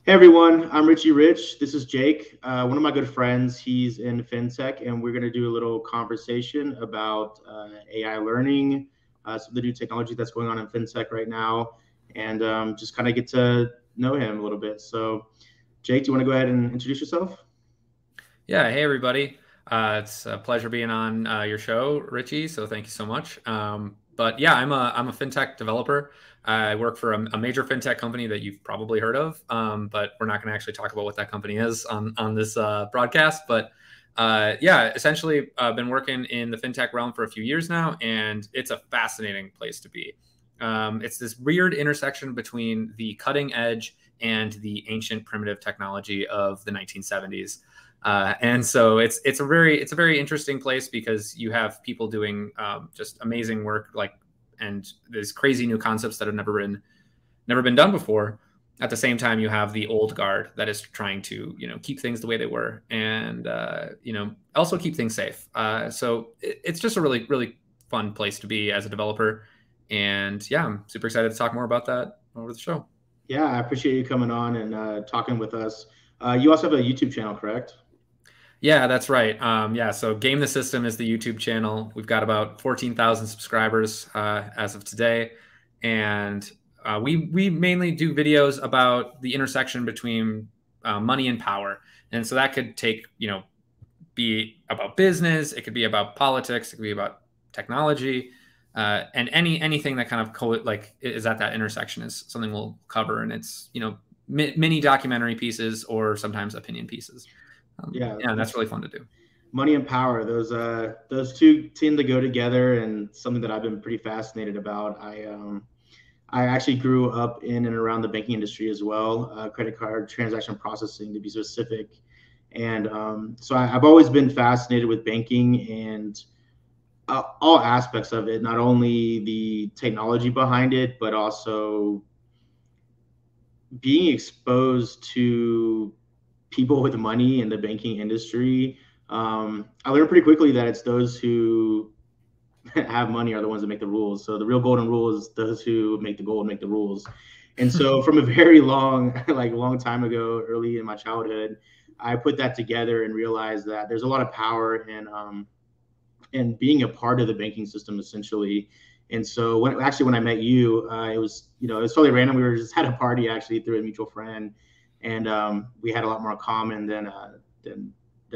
Hey everyone, I'm Richie Rich. This is Jake, one of my good friends. He's in fintech, and we're going to do a little conversation about AI learning, some of the new technology that's going on in fintech right now, and just kind of get to know him a little bit. So, Jake, do you want to go ahead and introduce yourself? Yeah, hey everybody. It's a pleasure being on your show, Richie. So thank you so much. But yeah, I'm a fintech developer. I work for a major fintech company that you've probably heard of, but we're not going to actually talk about what that company is on this broadcast. But yeah, essentially, I've been working in the fintech realm for a few years now, and it's a fascinating place to be. It's this weird intersection between the cutting edge and the ancient primitive technology of the 1970s. And so it's a very interesting place because you have people doing just amazing work, like, and there's crazy new concepts that have never been done before. At the same time, you have the old guard that is trying to keep things the way they were, and also keep things safe. So it's just a really fun place to be as a developer. And yeah, I'm super excited to talk more about that over the show. Yeah, I appreciate you coming on and talking with us. You also have a YouTube channel, correct? Yeah, that's right. Yeah, so Game the System is the YouTube channel. We've got about 14,000 subscribers as of today, and we mainly do videos about the intersection between money and power. And so that could be about business, it could be about politics, it could be about technology, and anything that kind of is at that intersection is something we'll cover. And it's mini documentary pieces or sometimes opinion pieces. Yeah, Yeah, that's really fun to do. money and power. Those two tend to go together, and something that I've been pretty fascinated about. I actually grew up in and around the banking industry as well, credit card transaction processing to be specific. And so I've always been fascinated with banking and all aspects of it, not only the technology behind it, but also being exposed to people with money in the banking industry. I learned pretty quickly that it's those who have money are the ones that make the rules. So the real golden rule is those who make the gold make the rules. And so from a very long time ago, early in my childhood, I put that together and realized that there's a lot of power in being a part of the banking system essentially. And so when I met you, it was totally random. We were just at a party actually through a mutual friend, and we had a lot more in common than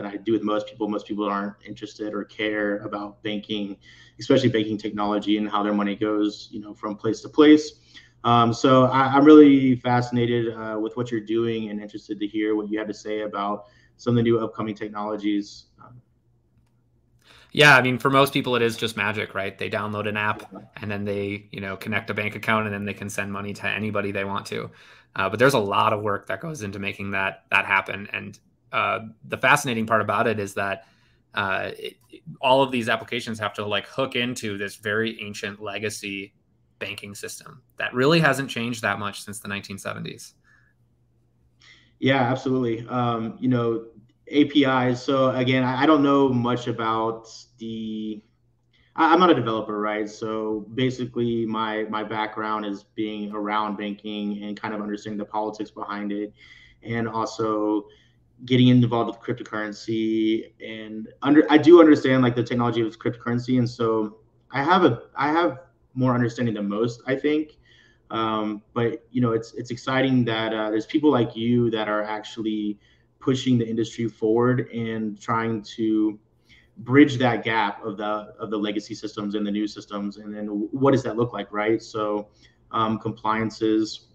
I do with most people. Most people aren't interested or care about banking, especially banking technology and how their money goes, from place to place. So I'm really fascinated with what you're doing and interested to hear what you have to say about some of the new upcoming technologies. Yeah, I mean, for most people, it is just magic, right? They download an app and then they, connect a bank account and then they can send money to anybody they want to. But there's a lot of work that goes into making that happen. And the fascinating part about it is that all of these applications have to like hook into this very ancient legacy banking system that really hasn't changed that much since the 1970s. Yeah, absolutely. APIs. So again, I don't know much about I'm not a developer, right? So basically, my background is being around banking and kind of understanding the politics behind it, and also getting involved with cryptocurrency. And I do understand like the technology of cryptocurrency, and so I have more understanding than most, I think. But it's exciting that there's people like you that are actually pushing the industry forward and trying to bridge that gap of the legacy systems and the new systems, and then what does that look like, right? So compliances,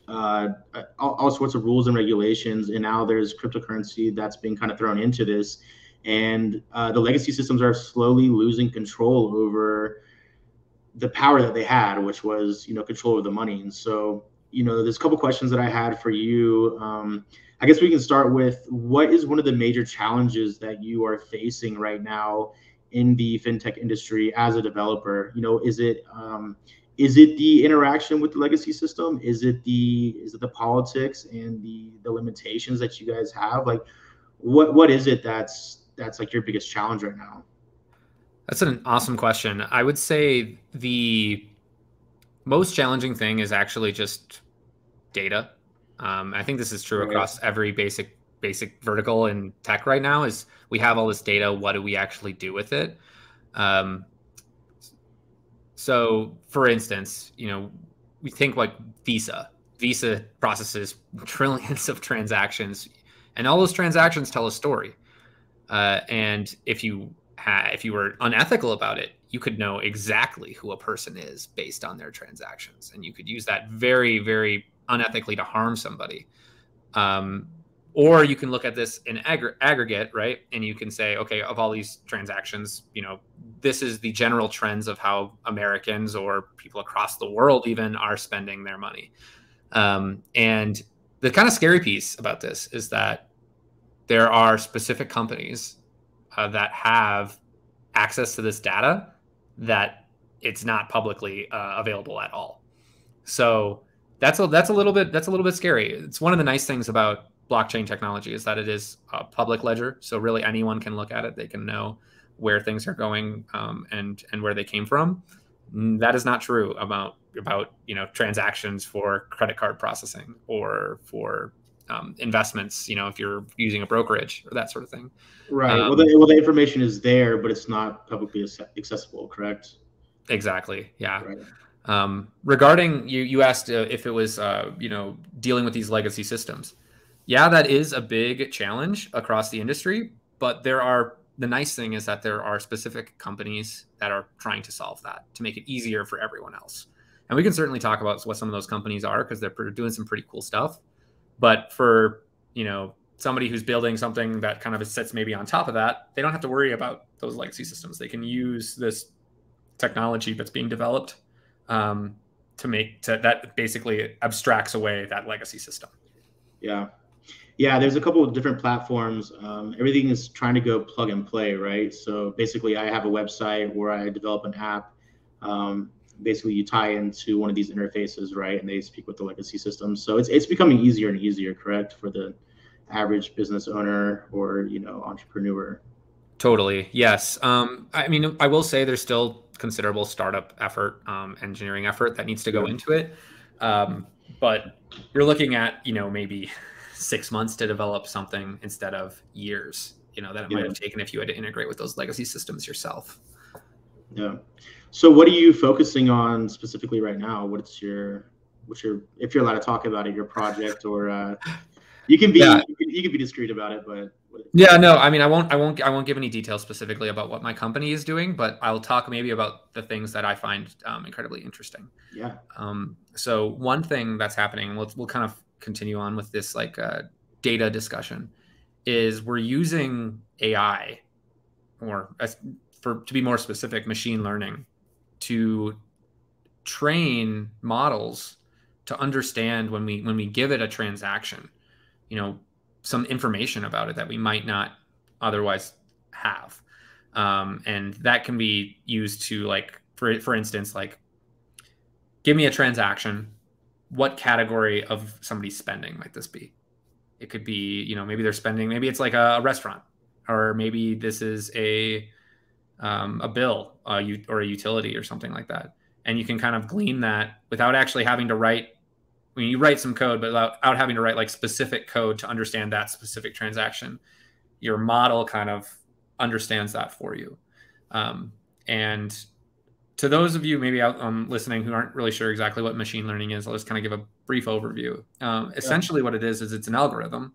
all sorts of rules and regulations, and now there's cryptocurrency that's being kind of thrown into this, and the legacy systems are slowly losing control over the power that they had, which was control of the money. And so there's a couple questions that I had for you. I guess we can start with, what is one of the major challenges that you are facing right now in the fintech industry as a developer? Is it the interaction with the legacy system? Is it the politics and the limitations that you guys have? Like, what is it that's like your biggest challenge right now? That's an awesome question. I would say the most challenging thing is actually just data. I think this is true Right. across every basic vertical in tech right now. Is we have all this data. What do we actually do with it? Um, so, for instance, we think like Visa. Visa processes trillions of transactions, and all those transactions tell a story. And if you were unethical about it, you could know exactly who a person is based on their transactions, and you could use that very, very unethically to harm somebody. Um, or you can look at this in aggregate, right? And you can say, okay, of all these transactions, this is the general trends of how Americans or people across the world even are spending their money. And the kind of scary piece about this is that there are specific companies that have access to this data that it's not publicly available at all. So that's a little bit scary. It's one of the nice things about blockchain technology is that it is a public ledger, so really anyone can look at it. They can know where things are going, and where they came from. That is not true about transactions for credit card processing or for investments. If you're using a brokerage or that sort of thing. Right. Well, Um, the information is there, but it's not publicly accessible, correct? exactly. Yeah. Right. Regarding you asked if it was dealing with these legacy systems. Yeah, that is a big challenge across the industry, but the nice thing is that there are specific companies that are trying to solve that to make it easier for everyone else. And we can certainly talk about what some of those companies are because they're doing some pretty cool stuff. But for somebody who's building something that kind of sits maybe on top of that, they don't have to worry about those legacy systems. They can use this technology that's being developed that basically abstracts away that legacy system. Yeah. Yeah, there's a couple of different platforms. Everything is trying to go plug and play, right? So basically, I have a website where I develop an app. Basically, you tie into one of these interfaces, right? And they speak with the legacy system. So it's becoming easier and easier, correct, for the average business owner or entrepreneur. Totally. Yes. I mean, I will say there's still considerable startup effort, engineering effort that needs to go Yeah. into it. But you're looking at, maybe 6 months to develop something instead of years, that it might Yeah. have taken if you had to integrate with those legacy systems yourself. Yeah. So what are you focusing on specifically right now? What's your, if you're allowed to talk about it, your project, or you can Yeah. be you can be discreet about it, but Yeah, no, I mean, I won't give any details specifically about what my company is doing, but I'll talk maybe about the things that I find incredibly interesting. yeah. So one thing that's happening, we'll kind of continue on with this data discussion, is we're using AI, or to be more specific, machine learning, to train models to understand when we give it a transaction, some information about it that we might not otherwise have. And that can be used to, for instance, give me a transaction. What category of somebody's spending might this be? It could be, maybe they're spending, maybe it's like a restaurant, or maybe this is a bill, or a utility or something like that. And you can kind of glean that without actually having to write. I mean, you write some code, but without having to write specific code to understand that specific transaction. Your model kind of understands that for you. And to those of you maybe out listening who aren't really sure exactly what machine learning is, I'll just kind of give a brief overview. Essentially, what it is it's an algorithm,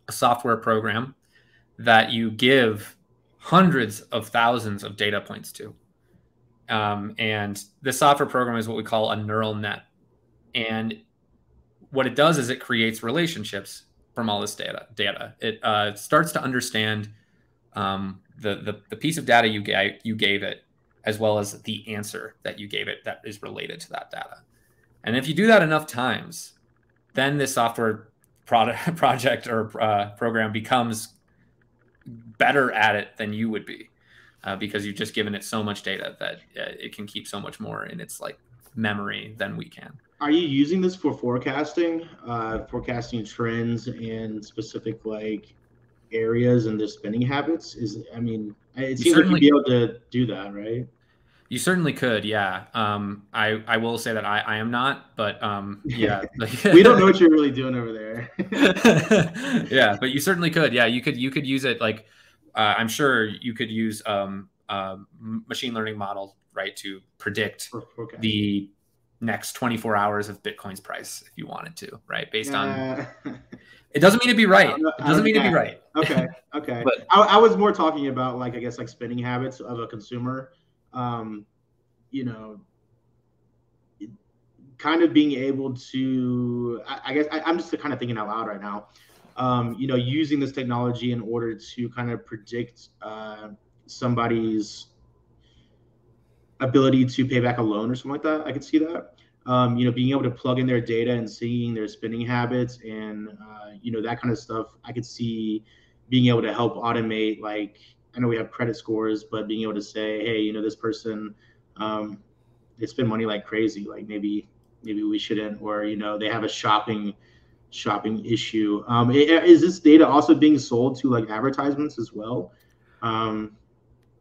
a software program that you give hundreds of thousands of data points to. And this software program is what we call a neural net. And what it does is it creates relationships from all this data. It starts to understand the piece of data you gave it, as well as the answer that you gave it that is related to that data. And if you do that enough times, then this software project or program becomes better at it than you would be, because you've just given it so much data that it can keep so much more in its memory than we can. Are you using this for forecasting trends and specific areas and their spending habits? It You seems like you'd be certainly able to do that, right? You certainly could, yeah. I will say that I am not, but yeah. We don't know what you're really doing over there. Yeah, but you certainly could. Yeah, you could use it like I'm sure you could use machine learning model, right, to predict For forecasting. the next 24 hours of Bitcoin's price if you wanted to, right? Based on Yeah. it doesn't mean to be I don't right. know. It I doesn't don't. mean to be Yeah. right. Okay. Okay. But I was more talking about like I guess like spending habits of a consumer. Um, you know, kind of being able to. I guess I'm just kind of thinking out loud right now. Using this technology in order to kind of predict somebody's ability to pay back a loan or something like that. I could see that. Being able to plug in their data and seeing their spending habits and that kind of stuff. I could see being able to help automate. Like I know we have credit scores, but being able to say, hey, this person um, they spend money like crazy. Like maybe we shouldn't, or they have a shopping issue. Is this data also being sold to like advertisements as well? Um,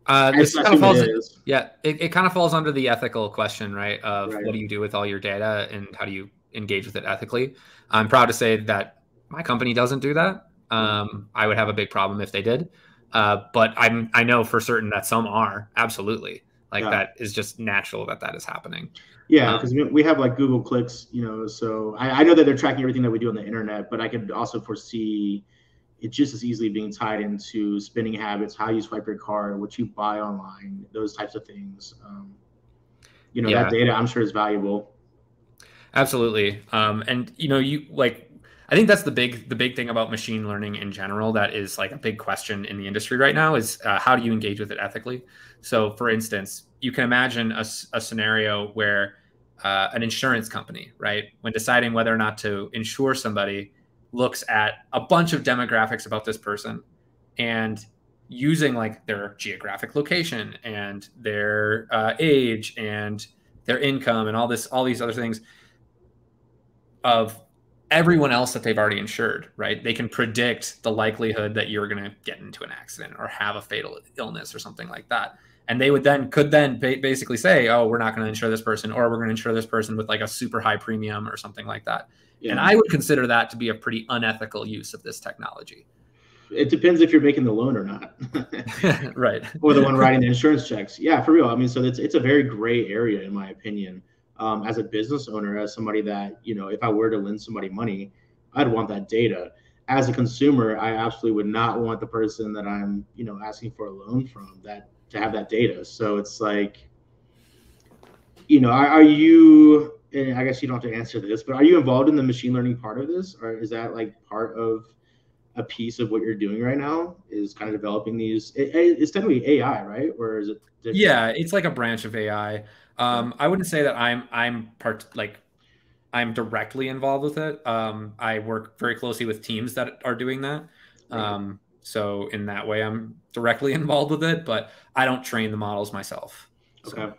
I this kind of assume it falls, is. yeah, it kind of falls under the ethical question, right? Of what Right. do you do with all your data and how do you engage with it ethically? I'm proud to say that my company doesn't do that. Yeah. I would have a big problem if they did. But I know for certain that some are absolutely like Yeah. that is just natural that that is happening. Yeah, Um, because we have like Google clicks, so I know that they're tracking everything that we do on the internet, but I could also foresee it just as easily being tied into spending habits, how you swipe your card, what you buy online, those types of things. That yeah, data I'm sure is valuable. absolutely. And you like I think that's the big thing about machine learning in general that is like a big question in the industry right now is how do you engage with it ethically? So, for instance, you can imagine a scenario where an insurance company, right, when deciding whether or not to insure somebody, looks at a bunch of demographics about this person and using like their geographic location and their age and their income and all these other things of everyone else that they've already insured, right? They can predict the likelihood that you're going to get into an accident or have a fatal illness or something like that. And they could then basically say, oh, we're not going to insure this person, or we're going to insure this person with like a super high premium or something like that. And Yeah, I would consider that to be a pretty unethical use of this technology. it depends if you're making the loan or not, Right. or the one writing the insurance checks. Yeah, for real. I mean, so it's a very gray area in my opinion. As a business owner, as somebody that if I were to lend somebody money, I'd want that data. As a consumer, I absolutely would not want the person that I'm asking for a loan from that to have that data. So it's like, are you? And I guess you don't have to answer this, but are you involved in the machine learning part of this, or is that like part of a piece of what you're doing right now? Is kind of developing these? It's technically AI, right? Or is it different? Yeah, it's like a branch of AI. Okay. I wouldn't say that I'm directly involved with it. I work very closely with teams that are doing that. Right. So in that way, I'm directly involved with it, but I don't train the models myself. So Okay.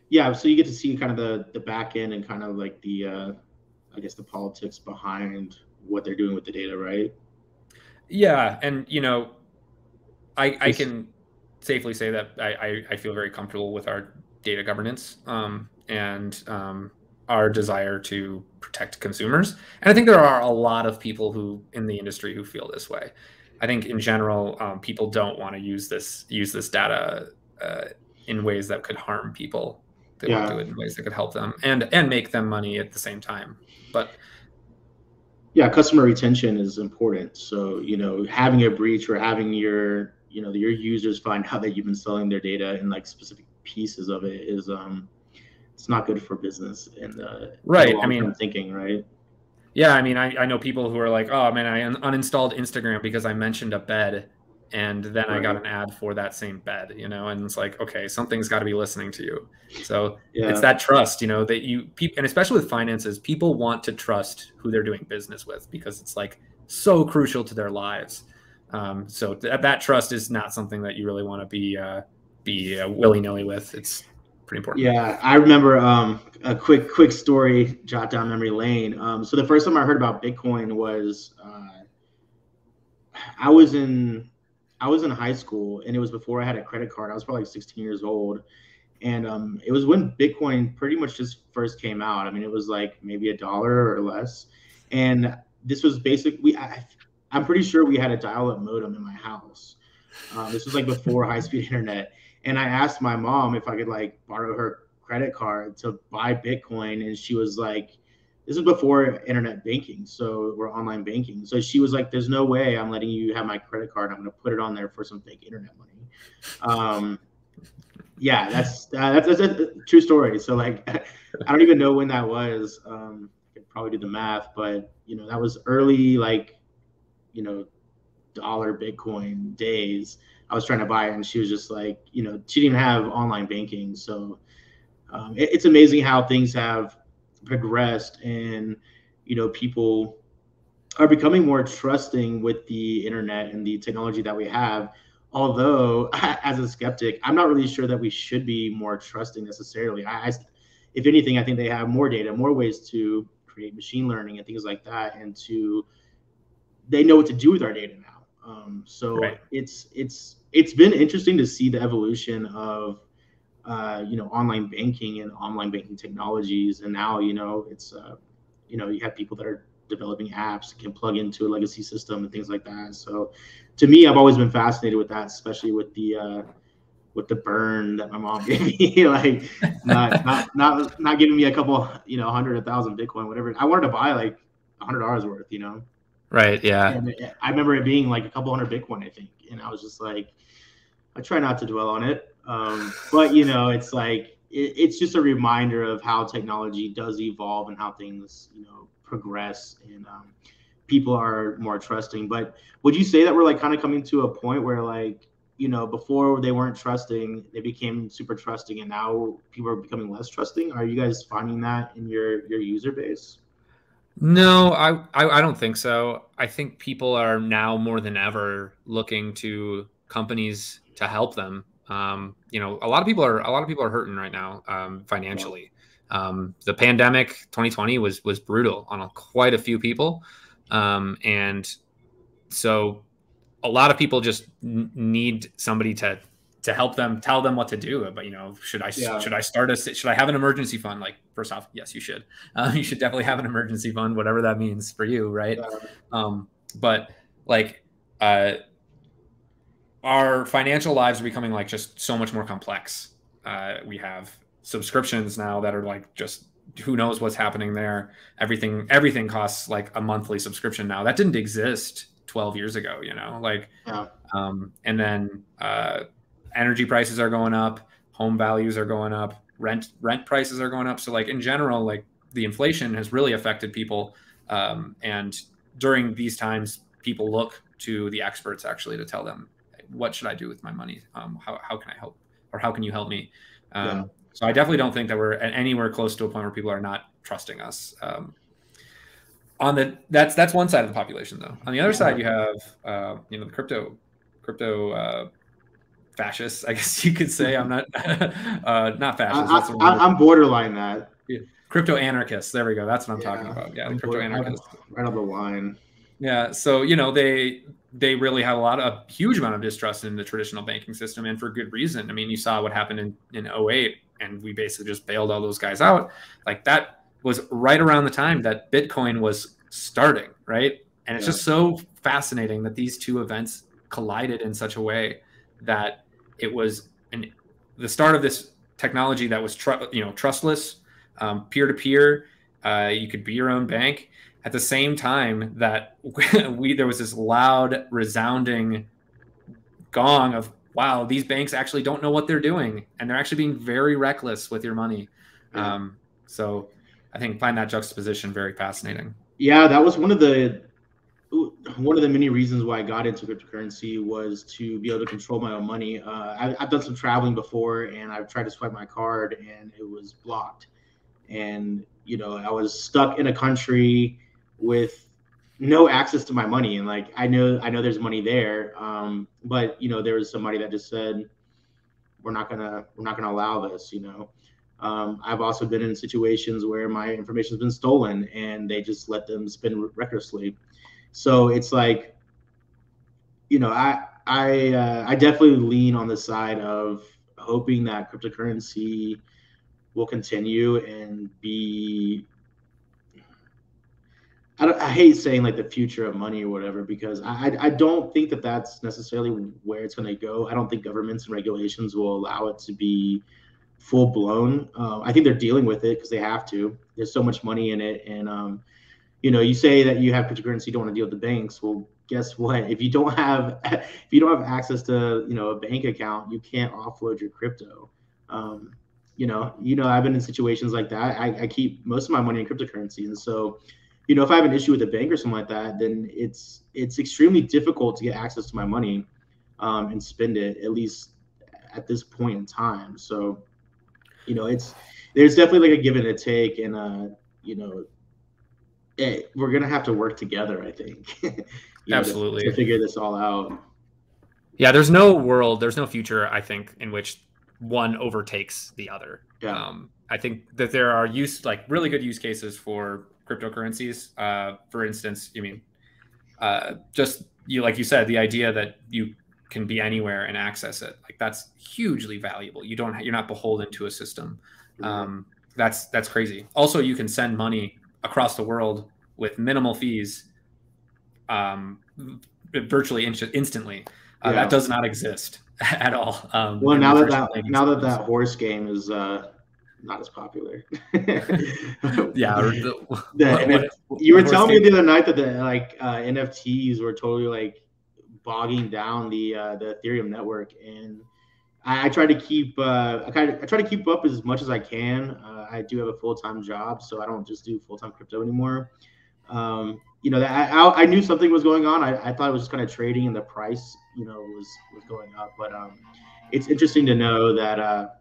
Yeah. So you get to see kind of the back end and kind of like the I guess the politics behind what they're doing with the data, right? yeah, and I This. can safely say that I feel very comfortable with our data governance and our desire to protect consumers. And I think there are a lot of people who in the industry who feel this way. I think in general, people don't want to use this data uh, in ways that could harm people. They want to Yeah. do it in ways that could help them and make them money at the same time. But Yeah. Customer retention is important. So having a breach or having your users find out that you've been selling their data and like specific pieces of it is it's not good for business and the right, I long term mean, thinking, right? yeah, I mean, I know people who are like, oh man, I uninstalled Instagram because I mentioned a bed and then I got Right. an ad for that same bed, and it's like, okay, something's got to be listening to you. So it's Yeah. that trust, that and especially with finances, people want to trust who they're doing business with because it's like so crucial to their lives. So that trust is not something that you really want to be willy nilly with. It's pretty important. Yeah, I remember a quick story, jot down memory lane. So the first time I heard about Bitcoin was I was in I was in high school, and it was before I had a credit card. I was probably like 16 years old, And it was when Bitcoin pretty much just first came out. I mean, it was like maybe $1 or less, and this was basically I'm pretty sure we had a dial-up modem in my house. This was like before high-speed internet, and I asked my mom if I could like borrow her credit card to buy Bitcoin, and she was like, "This is before internet banking, so or online banking." So she was like, "There's no way I'm letting you have my credit card. I'm going to put it on there for some fake internet money." Um, yeah, that's a true story. So like, I don't even know when that was. I could probably do the math, but that was early, like, dollar Bitcoin days. I was trying to buy it, and she was just like, she didn't even have online banking. So it's amazing how things have progressed, and people are becoming more trusting with the internet and the technology that we have. Although, as a skeptic, I'm not really sure that we should be more trusting necessarily. If anything, I think they have more data, more ways to create machine learning and things like that, and they know what to do with our data now. So Right. it's been interesting to see the evolution of online banking and online banking technologies, and now it's you have people that are developing apps that can plug into a legacy system and things like that. So to me, I've always been fascinated with that, especially with the burn that my mom gave me, like not giving me a couple, 100,000 Bitcoin, whatever. I wanted to buy like $100 worth, Right. Yeah. and I remember it being like a couple hundred Bitcoin, I think, and I was just like, I try not to dwell on it. But it's like it's just a reminder of how technology does evolve and how things progress, and people are more trusting. But would you say that we're like kind of coming to a point where like before they weren't trusting, they became super trusting, and now people are becoming less trusting? Are you guys finding that in your user base? No, I don't think so. I think people are now more than ever looking to companies to help them. A lot of people are hurting right now, Yeah, financially. The pandemic 2020 was brutal on quite a few people, and so a lot of people just need somebody to help them, tell them what to do. But yeah, should I have an emergency fund? Like, first off, yes, you should. You should definitely have an emergency fund, whatever that means for you, right? yeah, But like, uh, our financial lives are becoming like just so much more complex. We have subscriptions now that are like just who knows what's happening there. Everything costs like a monthly subscription now. That didn't exist 12 years ago, like, yeah, and then energy prices are going up, home values are going up, rent prices are going up. So like in general, like the inflation has really affected people, and during these times, people look to the experts actually to tell them what should I do with my money. How can I help, or how can you help me? yeah, So I definitely don't think that we're anywhere close to a point where people are not trusting us. That's one side of the population, though. On the other yeah. side, you have the crypto fascists, I guess you could say. I'm not not fascists. That's the wrong word. I'm borderline that. Yeah. Crypto anarchists. There we go. That's what I'm talking Yeah, about. Yeah, the I'm crypto I'm anarchists. right on the line. Yeah. So they really have a huge amount of distrust in the traditional banking system, and for good reason. I mean, you saw what happened in 08, and we basically just bailed all those guys out. Like, that was right around the time that Bitcoin was starting, right? And it's Yeah, just so fascinating that these two events collided in such a way that it was the start of this technology that was trustless, peer to peer. You could be your own bank at the same time that there was this loud, resounding gong of, wow, these banks actually don't know what they're doing, and they're actually being very reckless with your money. yeah, So I find that juxtaposition very fascinating. yeah. That was one of the many reasons why I got into cryptocurrency, was to be able to control my own money. I've done some traveling before, and I've tried to swipe my card, and it was blocked. And I was stuck in a country with no access to my money, and like I know there's money there, but there was somebody that just said, we're not gonna allow this. I've also been in situations where my information has been stolen, and they just let them spend recklessly. So it's like, I definitely lean on the side of hoping that cryptocurrency will continue and be, I hate saying like the future of money or whatever, because I don't think that that's necessarily where it's going to go. I don't think governments and regulations will allow it to be full blown. I think they're dealing with it because they have to. There's so much money in it, and you say that you have cryptocurrency, you don't want to deal with the banks. Well, guess what? If you don't have access to a bank account, you can't offload your crypto. Um, I've been in situations like that. I keep most of my money in cryptocurrency, and so if I have an issue with a bank or something like that, then it's extremely difficult to get access to my money and spend it, at least at this point in time. So it's there's definitely like a give and a take, and we're gonna have to work together, I think, to Absolutely. figure this all out. Yeah, there's no future, I think, in which one overtakes the other. Yeah. I think that there are really good use cases for cryptocurrencies. For instance, just like you said, the idea that you can be anywhere and access it, like that's hugely valuable. You're not beholden to a system. That's crazy. Also, you can send money across the world with minimal fees, virtually instantly. That does not exist at all. Well, now that horse game is not as popular. Yeah. You were telling me the other night that the NFTs were totally like bogging down the Ethereum network, and I try to keep I try to keep up as much as I can. I do have a full-time job, so I don't just do full-time crypto anymore. That I knew something was going on. I thought it was just kind of trading, and the price was going up. But it's interesting to know that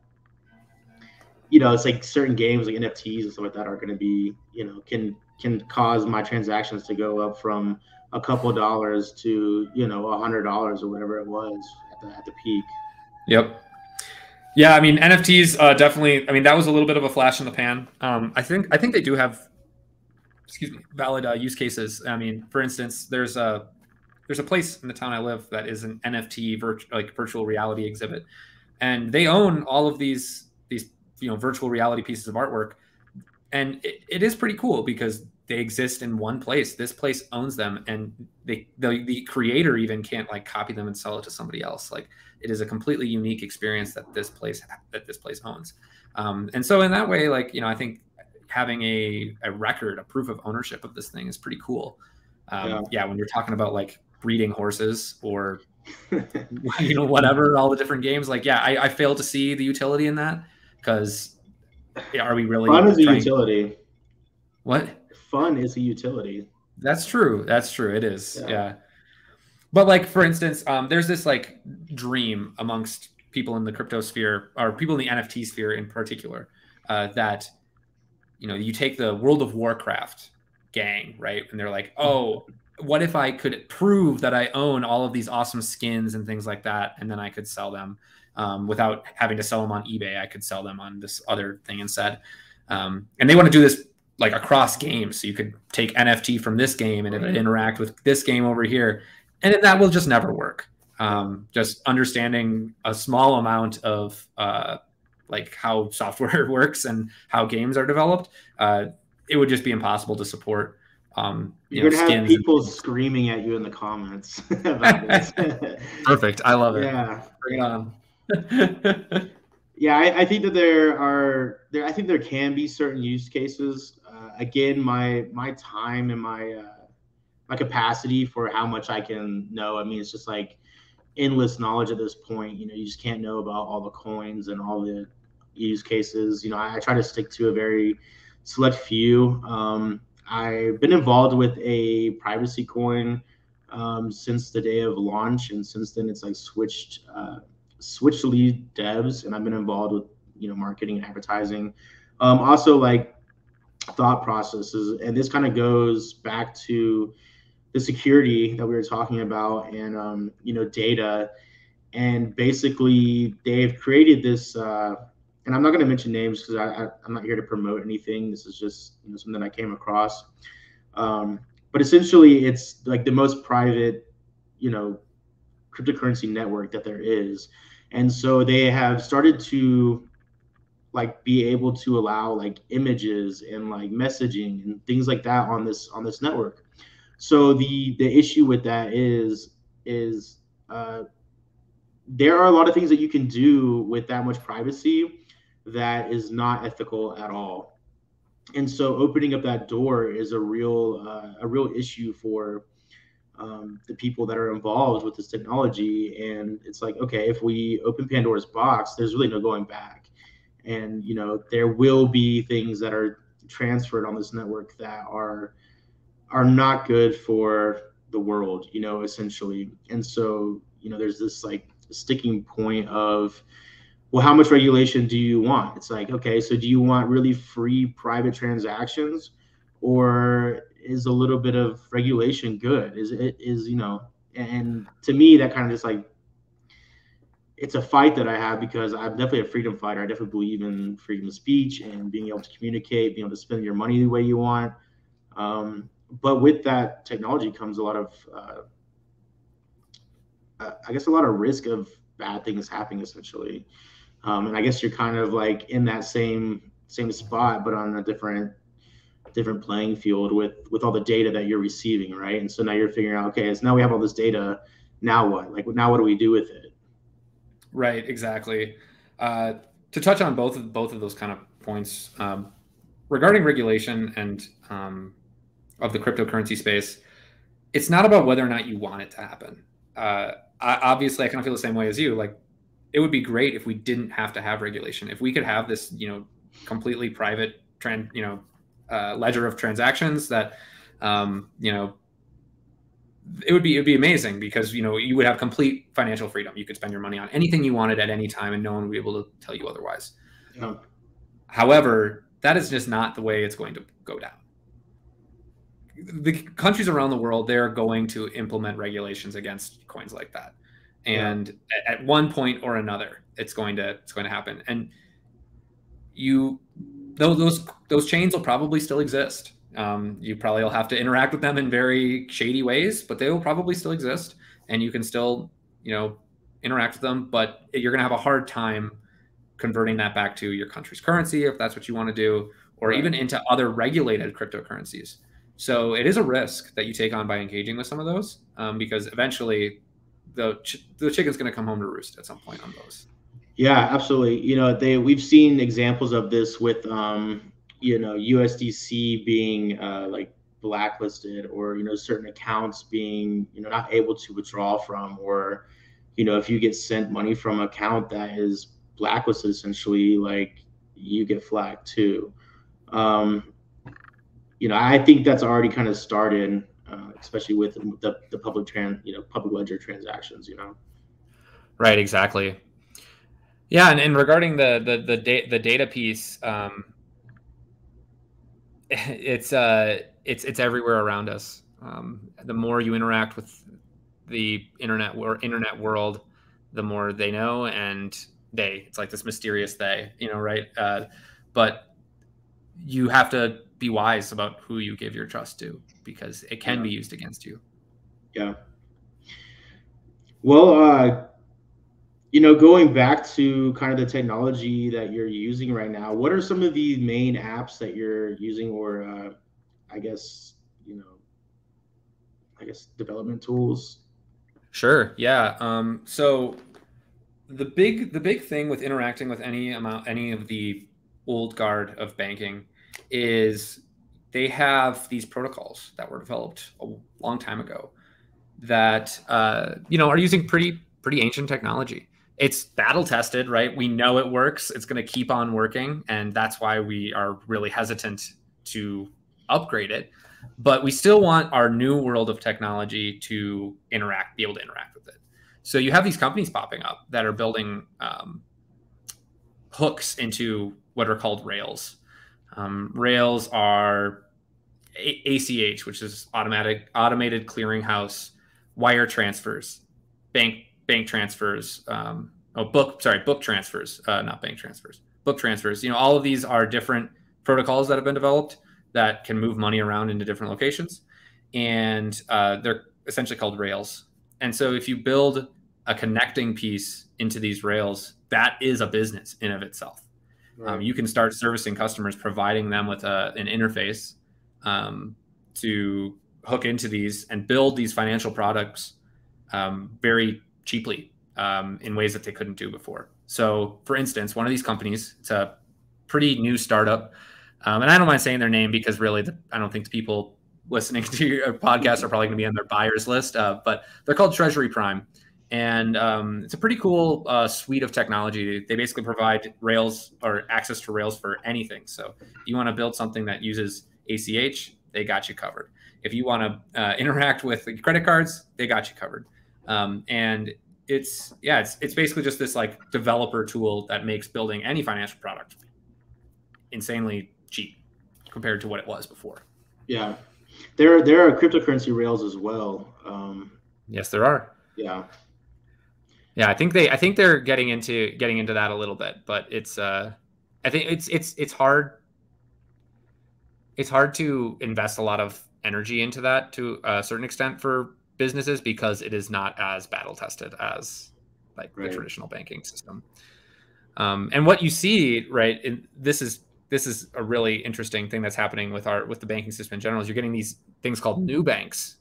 it's like certain games like NFTs and stuff like that are going to be can cause my transactions to go up from a couple dollars to $100 or whatever it was at the peak. Yep. Yeah, I mean NFTs definitely. I mean that was a little bit of a flash in the pan. I think they do have, valid use cases. I mean, for instance, there's a place in the town I live that is an NFT virtual reality exhibit, and they own all of these virtual reality pieces of artwork, and it is pretty cool because they exist in one place. This place owns them, and the creator even can't like copy them and sell it to somebody else. Like it is a completely unique experience that this place owns. And so in that way, I think having a record, a proof of ownership of this thing is pretty cool. When you're talking about like breeding horses or whatever, all the different games, I fail to see the utility in that, because are we really fun is a utility? What? Fun is a utility. That's true. It is. Yeah. But for instance, there's this dream amongst people in the crypto sphere, or people in the NFT sphere in particular, that you take the World of Warcraft gang, right? And they're like, oh, what if I could prove that I own all of these awesome skins and things like that, and then I could sell them without having to sell them on eBay. I could sell them on this other thing instead. And they want to do this across games. So you could take NFT from this game and it would interact with this game over here. And that will just never work. Just understanding a small amount of how software works and how games are developed, it would just be impossible to support. You're going to have people screaming at you in the comments about this. Perfect. I love it. Yeah. Bring it on. Yeah, I think that I think there can be certain use cases. Again, my time and my capacity for how much I can know. I mean, it's just like endless knowledge at this point. You just can't know about all the coins and all the use cases. I try to stick to a very select few. I've been involved with a privacy coin since the day of launch, and since then it's switched lead devs, and I've been involved with marketing and advertising, also thought processes. And this kind of goes back to the security that we were talking about, and data. And basically they've created this and I'm not going to mention names because I'm not here to promote anything. This is just something I came across, but essentially it's like the most private cryptocurrency network that there is. And so they have started to like be able to allow like images and like messaging and things like that on this network. So the issue with that is uh, there are a lot of things that you can do with that much privacy that is not ethical at all. And so opening up that door is a real issue for the people that are involved with this technology. And it's like, okay, if we open Pandora's box, there's really no going back. And you know, there will be things that are transferred on this network that are not good for the world, you know, essentially. And so, you know, there's this like sticking point of, well, how much regulation do you want? It's like, okay, so do you want really free private transactions, or is a little bit of regulation good? Is it is, you know, and to me that kind of just like, it's a fight that I have because I'm definitely a freedom fighter. I definitely believe in freedom of speech and being able to communicate, being able to spend your money the way you want. But with that technology comes a lot of, I guess, a lot of risk of bad things happening, essentially. And I guess you're kind of like in that same spot, but on a different playing field with all the data that you're receiving, right? And so now you're figuring out, okay, so now we have all this data. Now what? Like now, what do we do with it? Right, exactly. To touch on both of those kind of points, regarding regulation and of the cryptocurrency space, it's not about whether or not you want it to happen. Obviously, I kind of feel the same way as you. Like, it would be great if we didn't have to have regulation. If we could have this, completely private ledger of transactions that, it'd be amazing because you would have complete financial freedom. You could spend your money on anything you wanted at any time, and no one would be able to tell you otherwise. Yeah. However, that is just not the way it's going to go down. The countries around the world, they're going to implement regulations against coins like that, and at one point or another, it's going to happen. And those chains will probably still exist. You probably will have to interact with them in very shady ways, but they will probably still exist, and you can still interact with them. But you're going to have a hard time converting that back to your country's currency if that's what you want to do, or even into other regulated cryptocurrencies. So it is a risk that you take on by engaging with some of those, because eventually the chicken's going to come home to roost at some point on those. Yeah, absolutely. We've seen examples of this with USDC being like blacklisted, or certain accounts being not able to withdraw from, or if you get sent money from an account that is blacklisted, essentially, like you get flagged too. I think that's already kind of started, especially with the public ledger transactions. Right, exactly. Yeah, and regarding the data piece, it's everywhere around us. The more you interact with the internet world, the more they know, and it's like this mysterious they, right? But you have to be wise about who you give your trust to, because it can be used against you. Yeah. Well, going back to kind of the technology that you're using right now, what are some of the main apps that you're using, or I guess, development tools? Sure. Yeah. So the big thing with interacting with any of the old guard of banking is they have these protocols that were developed a long time ago that are using pretty ancient technology. It's battle tested, right? We know it works. It's going to keep on working, and that's why we are really hesitant to upgrade it. But we still want our new world of technology to be able to interact with it. So you have these companies popping up that are building hooks into what are called rails. Rails are ACH, which is automated clearinghouse, wire transfers, bank transfers, book transfers, not bank transfers, book transfers. All of these are different protocols that have been developed that can move money around into different locations, and they're essentially called rails. And so if you build a connecting piece into these rails, that is a business in of itself. Right. You can start servicing customers, providing them with an interface to hook into these and build these financial products very cheaply in ways that they couldn't do before. So, for instance, one of these companies, it's a pretty new startup, and I don't mind saying their name because really, I don't think the people listening to your podcast are probably going to be on their buyers list, but they're called Treasury Prime. And it's a pretty cool suite of technology. They basically provide Rails or access to Rails for anything. So if you want to build something that uses ACH, they got you covered. If you want to interact with credit cards, they got you covered. And it's basically just this like developer tool that makes building any financial product insanely cheap compared to what it was before. Yeah, there are cryptocurrency rails as well. Yes, there are. Yeah. Yeah, I think they're getting into that a little bit, but it's I think it's hard. It's hard to invest a lot of energy into that to a certain extent for businesses because it is not as battle tested as like the traditional banking system. And what you see, right, this is a really interesting thing that's happening with the banking system in general. Is you're getting these things called new banks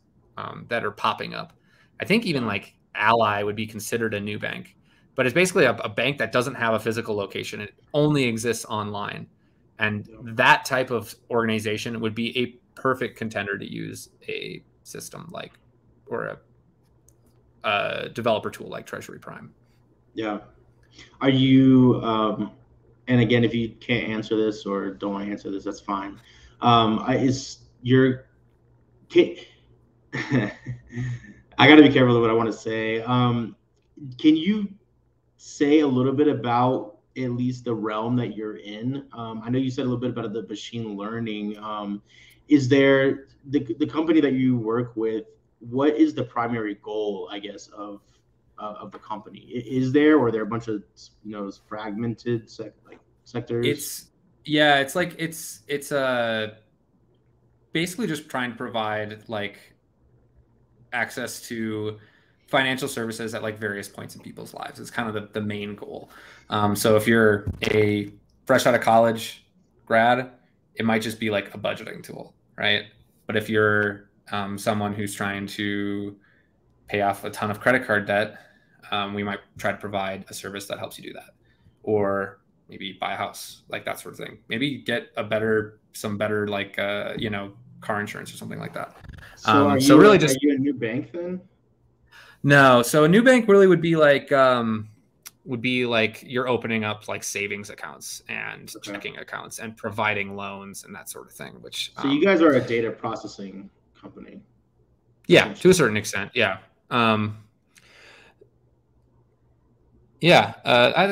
that are popping up. I think even like Ally would be considered a new bank, but it's basically a bank that doesn't have a physical location. It only exists online. And that type of organization would be a perfect contender to use a system like, or a developer tool like Treasury Prime. Yeah. Are you, and again, if you can't answer this or don't want to answer this, that's fine. I got to be careful with what I want to say. Can you say a little bit about at least the realm that you're in? I know you said a little bit about the machine learning. Is there the company that you work with? What is the primary goal, I guess, of the company? Is there, or are there a bunch of fragmented sectors? It's basically just trying to provide like access to financial services at like various points in people's lives. It's kind of the main goal. So if you're a fresh out of college grad, it might just be like a budgeting tool, right? But if you're someone who's trying to pay off a ton of credit card debt, we might try to provide a service that helps you do that. Or maybe buy a house, like that sort of thing. Maybe get some better like car insurance or something like that. So are you a new bank then? No. So a new bank really would be like you're opening up like savings accounts and checking accounts and providing loans and that sort of thing. Which so you guys are a data processing company. Yeah, to a certain extent. Yeah. I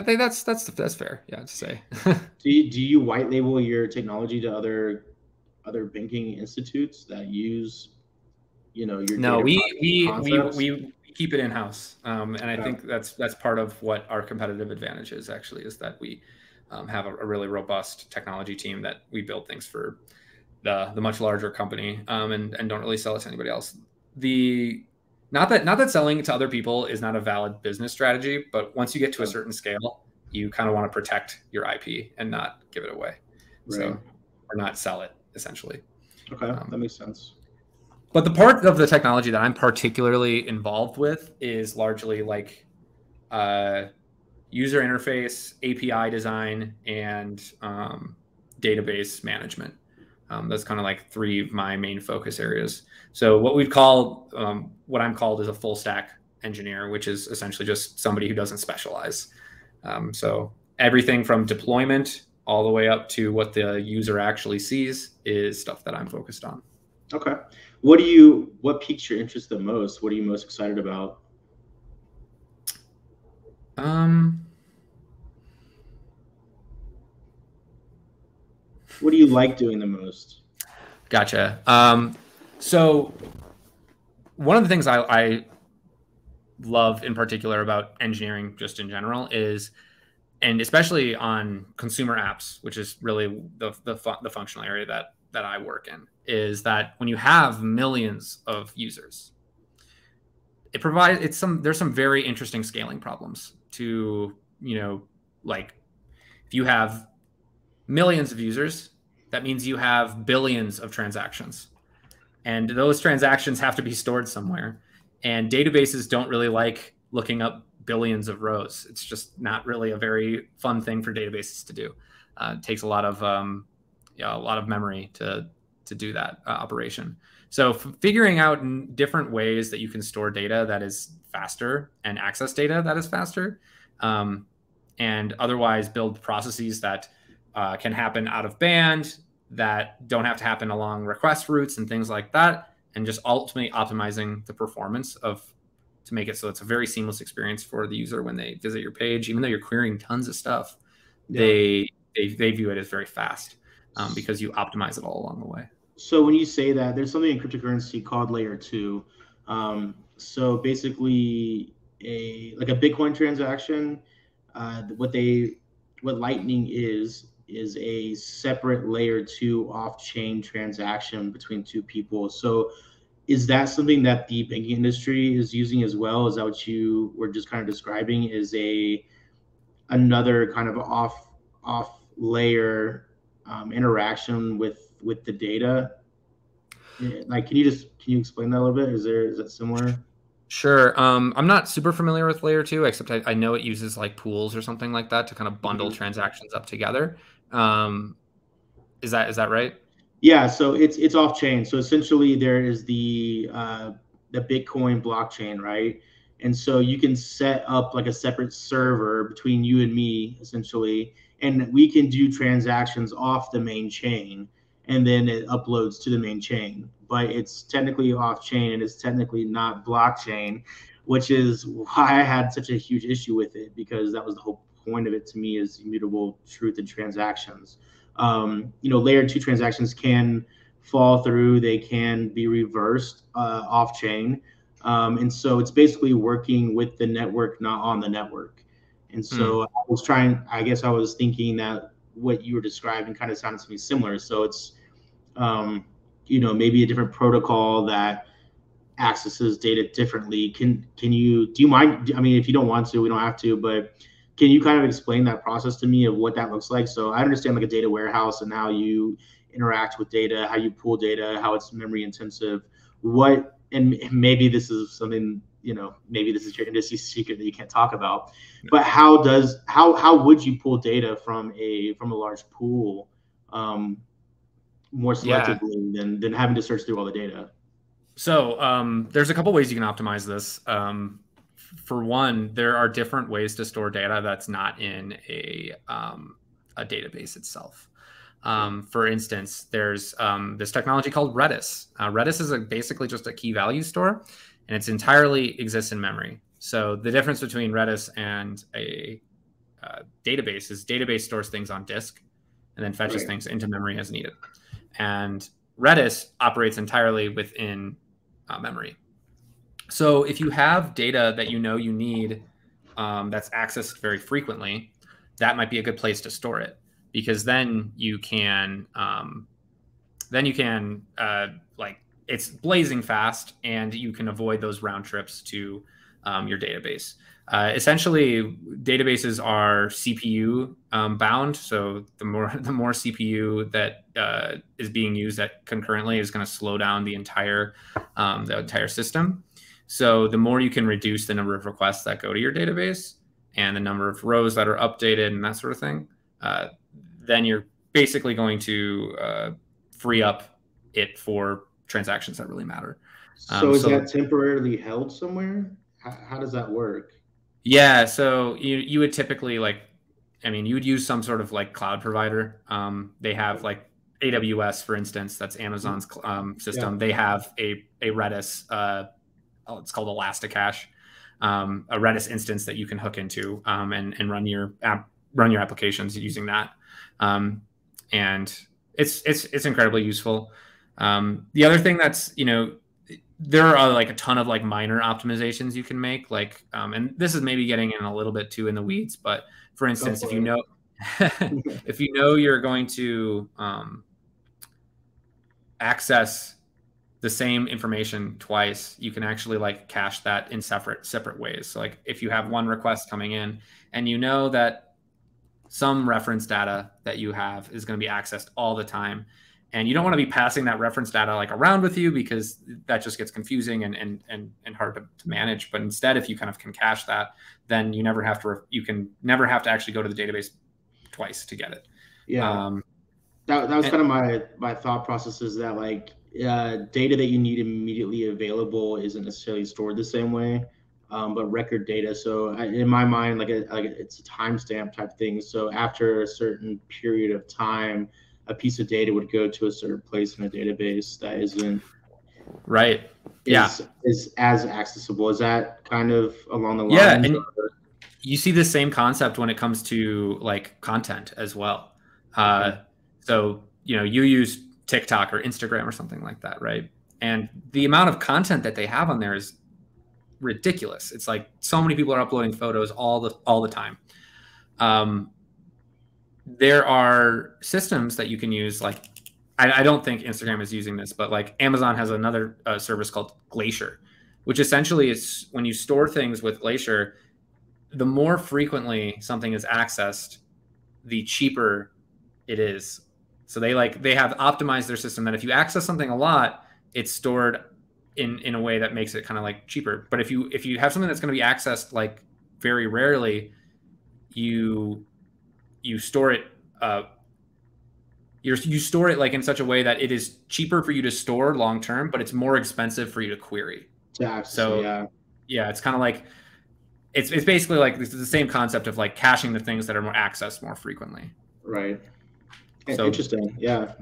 think that's fair. Yeah, to say. Do you white label your technology to other banking institutes that use, your no, we keep it in house, and I think that's part of what our competitive advantage is. Actually, is that we have a really robust technology team that we build things for the much larger company, and don't really sell it to anybody else. Not that selling to other people is not a valid business strategy, but once you get to a certain scale, you kind of want to protect your IP and not give it away. Right. So, or not sell it, essentially. Okay, that makes sense. But the part of the technology that I'm particularly involved with is largely like user interface, API design, and database management. That's kind of like three of my main focus areas. So what I'm called is a full stack engineer, which is essentially just somebody who doesn't specialize. So everything from deployment all the way up to what the user actually sees is stuff that I'm focused on. Okay. What piques your interest the most? What are you most excited about? What do you like doing the most? Gotcha. So one of the things I love in particular about engineering just in general is, and especially on consumer apps, which is really the functional area that I work in, is that when you have millions of users, there's some very interesting scaling problems to, like if you have millions of users, that means you have billions of transactions. And those transactions have to be stored somewhere. And databases don't really like looking up billions of rows. It's just not really a very fun thing for databases to do. It takes a lot of memory to do that operation. So figuring out different ways that you can store data that is faster and access data that is faster, and otherwise build processes that can happen out of band, that don't have to happen along request routes and things like that, and just ultimately optimizing the performance to make it so it's a very seamless experience for the user when they visit your page. Even though you're querying tons of stuff, they view it as very fast because you optimize it all along the way. So when you say that, there's something in cryptocurrency called layer two. So basically, like a Bitcoin transaction, what Lightning is a separate layer two off-chain transaction between two people. So is that something that the banking industry is using as well? Is that what you were just kind of describing? Is another kind of off layer interaction with the data? Like, can you explain that a little bit? Is that similar? Sure. I'm not super familiar with layer two, except I know it uses like pools or something like that to kind of bundle transactions up together. Is that right? Yeah, so it's off chain. So essentially, there is the Bitcoin blockchain, right? And so you can set up like a separate server between you and me, essentially, and we can do transactions off the main chain, and then it uploads to the main chain. But it's technically off chain, and it's technically not blockchain, which is why I had such a huge issue with it, because that was the whole point of it to me, is immutable truth in transactions. Layer two transactions can fall through, they can be reversed off chain. And so it's basically working with the network, not on the network. And so I guess I was thinking that what you were describing kind of sounded to me similar. So it's, maybe a different protocol that accesses data differently. Do you mind? I mean, if you don't want to, we don't have to, but can you kind of explain that process to me of what that looks like? So I understand like a data warehouse and how you interact with data, how you pull data, how it's memory intensive. And maybe this is something, maybe this is your industry secret that you can't talk about, but how would you pull data from a large pool more selectively than having to search through all the data? So there's a couple ways you can optimize this. For one, there are different ways to store data that's not in a database itself. For instance, there's this technology called Redis. Redis is basically just a key value store, and it's entirely exists in memory. So the difference between Redis and a database is database stores things on disk and then fetches things into memory as needed. And Redis operates entirely within memory. So if you have data that you need that's accessed very frequently, that might be a good place to store it, because then you can like, it's blazing fast and you can avoid those round trips to your database. Essentially, databases are CPU bound. So the more CPU that is being used concurrently is going to slow down the entire system. So the more you can reduce the number of requests that go to your database and the number of rows that are updated and that sort of thing, then you're basically going to free up it for transactions that really matter. So is that temporarily held somewhere? How does that work? Yeah, so you would typically you would use some sort of like cloud provider. They have like AWS, for instance, that's Amazon's system. Yeah. They have a Redis, it's called Elasticache, a Redis instance that you can hook into and run your applications using that. And it's incredibly useful. The other thing that's, there are like a ton of like minor optimizations you can make, like, and this is maybe getting in a little bit too in the weeds, but for instance, if you know you're going to access the same information twice, you can actually like cache that in separate ways. So like if you have one request coming in and you know that some reference data that you have is going to be accessed all the time, and you don't want to be passing that reference data like around with you because that just gets confusing and hard to manage. But instead, if you kind of can cache that, then you can never have to actually go to the database twice to get it. Yeah. That was kind of my thought process, is that like data that you need immediately available isn't necessarily stored the same way, but record data. So in my mind, it's a timestamp type thing. So after a certain period of time, a piece of data would go to a certain place in a database that isn't right. is as accessible. Is that kind of along the Yeah, lines? and you see the same concept when it comes to like content as well. Okay. So, you know, you use TikTok or Instagram or something like that, right? And the amount of content that they have on there is ridiculous. It's like so many people are uploading photos all the time. There are systems that you can use, like I don't think Instagram is using this, but like Amazon has another service called Glacier, which essentially is when you store things with Glacier, the more frequently something is accessed, the cheaper it is. So they have optimized their system that if you access something a lot, it's stored in a way that makes it kind of like cheaper. But if you have something that's going to be accessed like very rarely, you store it you store it like in such a way that it is cheaper for you to store long term, but it's more expensive for you to query. To access it, So yeah, it's kind of like it's basically like this is the same concept of like caching the things that are more accessed more frequently. Right. So interesting. Yeah.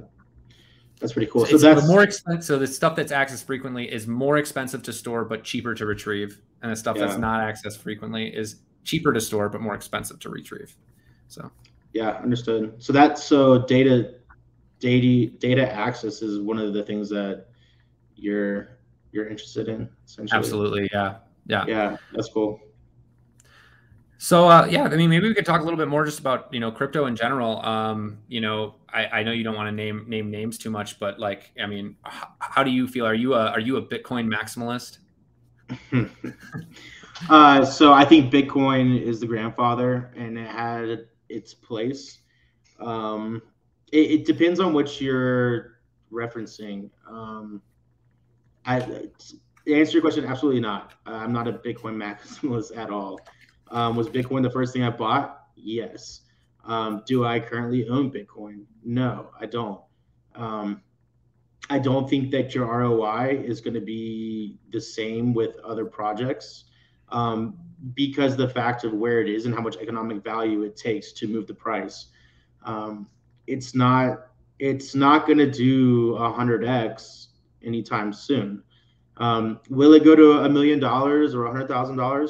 That's pretty cool. So that's the more expensive. So the stuff that's accessed frequently is more expensive to store, but cheaper to retrieve. And the stuff that's not accessed frequently is cheaper to store, but more expensive to retrieve. So yeah, understood. So data access is one of the things that you're interested in, essentially. Absolutely, yeah. Yeah, that's cool. So yeah, I mean, maybe we could talk a little bit more just about crypto in general. You know, I know you don't want to name names too much, but like, I mean, how do you feel? Are you a Bitcoin maximalist? So I think Bitcoin is the grandfather, and it had its place. It depends on what you're referencing. To answer your question, absolutely not. I'm not a Bitcoin maximalist at all. Was Bitcoin the first thing I bought? Yes. Do I currently own Bitcoin? No, I don't. I don't think that your ROI is going to be the same with other projects, because the fact of where it is and how much economic value it takes to move the price. It's not going to do 100x anytime soon. Will it go to $1 million or $100,000?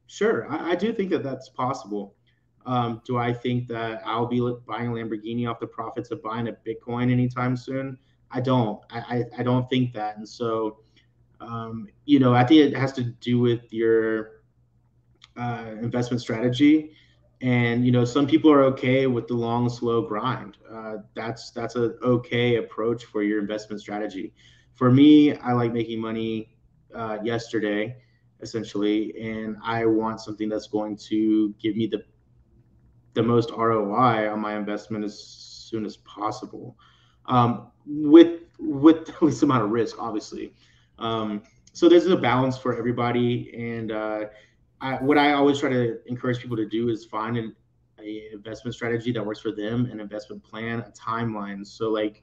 Sure, I do think that that's possible. Do I think that I'll be buying a Lamborghini off the profits of buying a Bitcoin anytime soon? I don't. I don't think that. And so, I think it has to do with your investment strategy. And some people are okay with the long, slow grind. That's an okay approach for your investment strategy. For me, I like making money yesterday, essentially, and I want something that's going to give me the most ROI on my investment as soon as possible, with the least amount of risk, obviously. So there's a balance for everybody, and what I always try to encourage people to do is find an investment strategy that works for them, an investment plan, a timeline. So like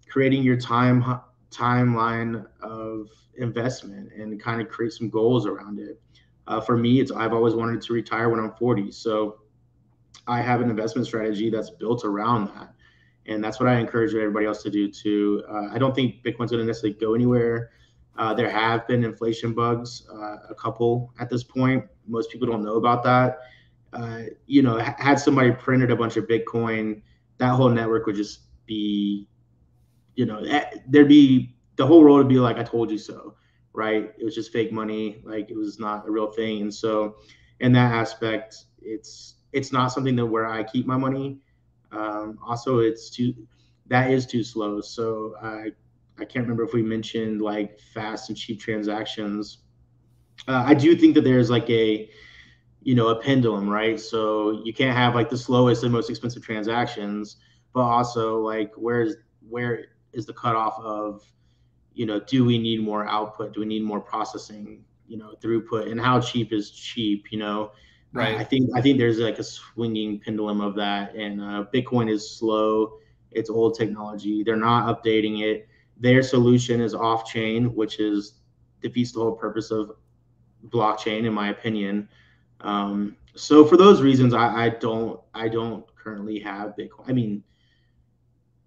creating your timeline of investment and kind of create some goals around it. For me, I've always wanted to retire when I'm 40. So I have an investment strategy that's built around that. And that's what I encourage everybody else to do too. I don't think Bitcoin's going to necessarily go anywhere. There have been inflation bugs, a couple at this point. Most people don't know about that. Had somebody printed a bunch of Bitcoin, that whole network would just be, there'd be, the whole world would be like, I told you so, right? It was just fake money. Like it was not a real thing. And so in that aspect, it's not something that where I keep my money. Also, that is too slow. So I can't remember if we mentioned like fast and cheap transactions. I do think that there's like a pendulum, right? So you can't have like the slowest and most expensive transactions, but also like where is the cutoff of, do we need more output? Do we need more processing, throughput? And how cheap is cheap? I Right. think I think there's like a swinging pendulum of that, and Bitcoin is slow. It's old technology. They're not updating it. Their solution is off chain, which is defeats the whole purpose of blockchain, in my opinion. So for those reasons, I don't currently have Bitcoin. I mean,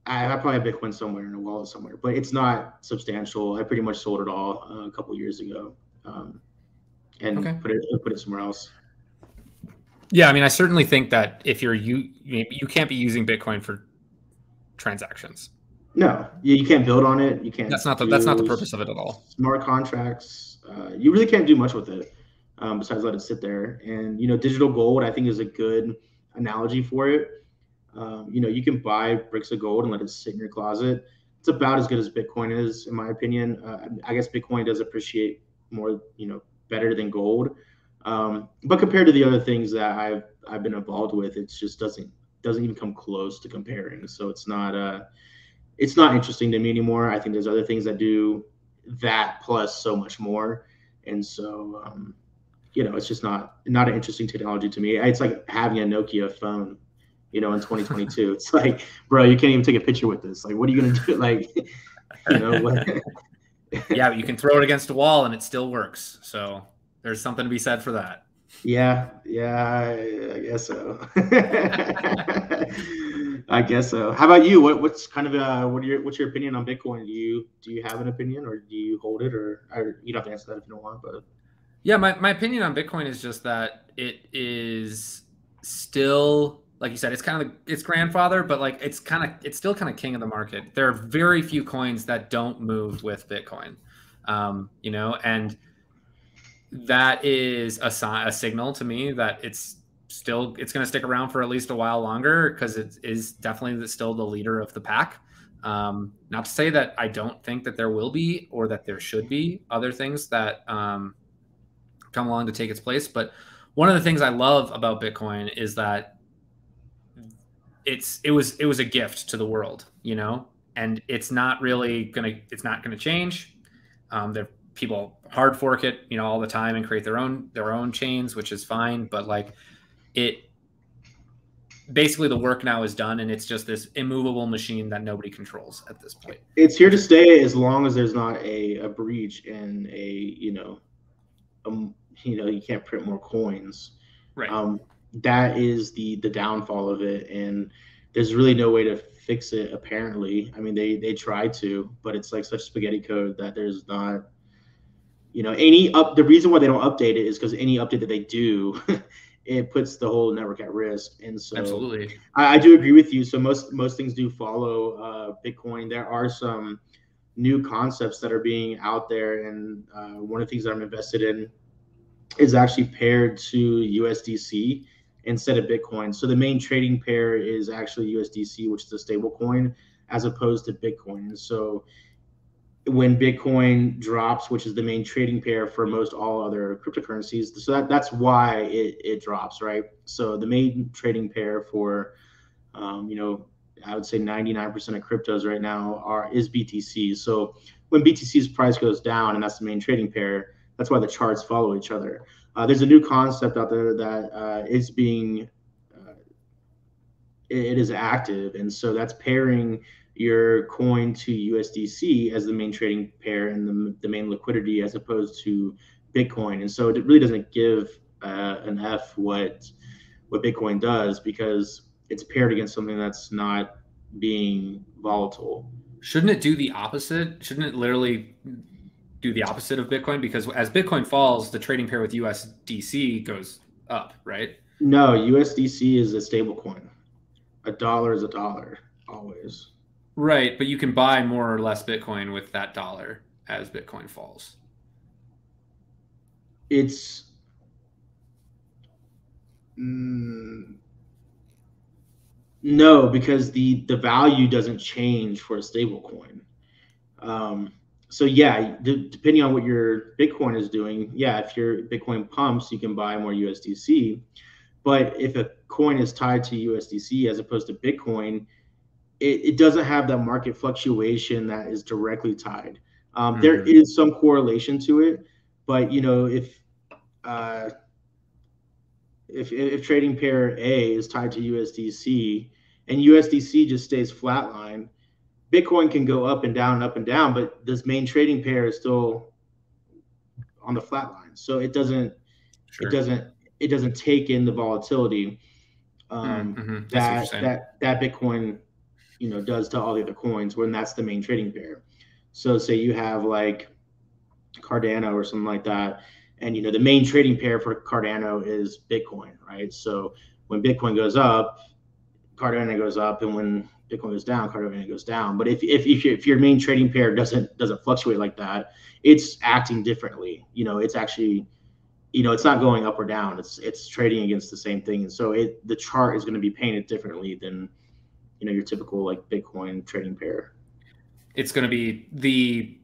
I probably have Bitcoin somewhere in a wallet somewhere, but it's not substantial. I pretty much sold it all a couple years ago, and Okay. put it somewhere else. Yeah, I mean, I certainly think that if you can't be using Bitcoin for transactions. No, you can't build on it. You can't That's not the do purpose of it at all. smart contracts. You really can't do much with it besides let it sit there. And digital gold, I think, is a good analogy for it. You can buy bricks of gold and let it sit in your closet. It's about as good as Bitcoin is, in my opinion. I guess Bitcoin does appreciate more, better than gold. But compared to the other things that I've been involved with, it just doesn't even come close to comparing. So it's not interesting to me anymore. I think there's other things that do that plus so much more, and so it's just not an interesting technology to me. It's like having a Nokia phone, in 2022. It's like, bro, you can't even take a picture with this. Like, what are you gonna do? Like, what? Yeah, but you can throw it against a wall and it still works. So there's something to be said for that. Yeah, I guess so. I guess so. How about you? What's kind of what's your opinion on Bitcoin? Do you have an opinion, or do you hold it, or you don't have to answer that if you don't want, but Yeah, my opinion on Bitcoin is just that it is still, like you said, it's kind of its grandfather, but like it's still kind of king of the market. There are very few coins that don't move with Bitcoin, and that is a signal to me that it's going to stick around for at least a while longer because it is definitely still the leader of the pack. Not to say that I don't think that there will be or that there should be other things that come along to take its place. But one of the things I love about Bitcoin is that it was a gift to the world, and it's not gonna change. There people hard fork it, all the time and create their own chains, which is fine. But like it basically the work now is done and it's just this immovable machine that nobody controls at this point, it's here which to is stay as long as there's not a breach and you can't print more coins. right. Um, that is the downfall of it, and there's really no way to fix it. Apparently, I mean they tried to, but it's like such spaghetti code that there's not any up. The reason why they don't update it is because any update that they do, it puts the whole network at risk. And so Absolutely. I do agree with you. So most things do follow Bitcoin. There are some new concepts that are being out there, and one of the things that I'm invested in is actually paired to USDC instead of Bitcoin. So the main trading pair is actually USDC, which is a stable coin, as opposed to Bitcoin. And so when Bitcoin drops, which is the main trading pair for most all other cryptocurrencies, so that's why it drops, right? So the main trading pair for, I would say 99% of cryptos right now is BTC. So when BTC's price goes down, and that's the main trading pair, that's why the charts follow each other. There's a new concept out there that is being it is active, and so that's pairing your coin to USDC as the main trading pair and the main liquidity as opposed to Bitcoin. And so it really doesn't give an F what Bitcoin does because it's paired against something that's not being volatile. Shouldn't it do the opposite? Shouldn't it literally do the opposite of Bitcoin? Because as Bitcoin falls, the trading pair with USDC goes up, right? No, USDC is a stable coin. A dollar is a dollar always. Right, but you can buy more or less Bitcoin with that dollar as Bitcoin falls. It's mm, no, because the value doesn't change for a stable coin. Um, so yeah, depending on what your Bitcoin is doing, yeah, if your Bitcoin pumps, you can buy more USDC. But if a coin is tied to USDC as opposed to Bitcoin, it doesn't have that market fluctuation that is directly tied. There Mm-hmm. is some correlation to it, but uh, if trading pair A is tied to USDC and USDC just stays flatline, Bitcoin can go up and down, but this main trading pair is still on the flat line. So it Sure. doesn't it doesn't take in the volatility Mm-hmm. I see what you're that saying. that Bitcoin does to all the other coins when that's the main trading pair. So say you have like Cardano or something like that, and the main trading pair for Cardano is Bitcoin, right? So when Bitcoin goes up, Cardano goes up, and when Bitcoin goes down, Cardano goes down. But if your main trading pair doesn't fluctuate like that, it's acting differently. It's actually it's not going up or down. It's trading against the same thing, and so the chart is going to be painted differently than your typical like Bitcoin trading pair. It's going to be the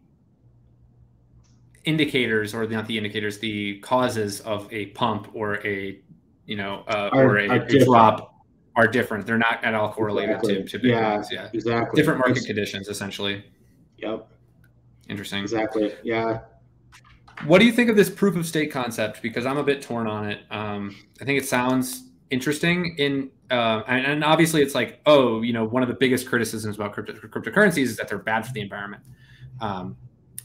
indicators, or not the indicators, the causes of a pump or a or Are a different. drop are different. They're not at all correlated Exactly. to Yeah. Bitcoins. Yeah, Exactly. different market It's conditions essentially. Yep. Interesting. Exactly. Yeah. What do you think of this proof of stake concept? Because I'm a bit torn on it. I think it sounds interesting. And obviously it's like, oh, one of the biggest criticisms about cryptocurrencies is that they're bad for the environment. Um,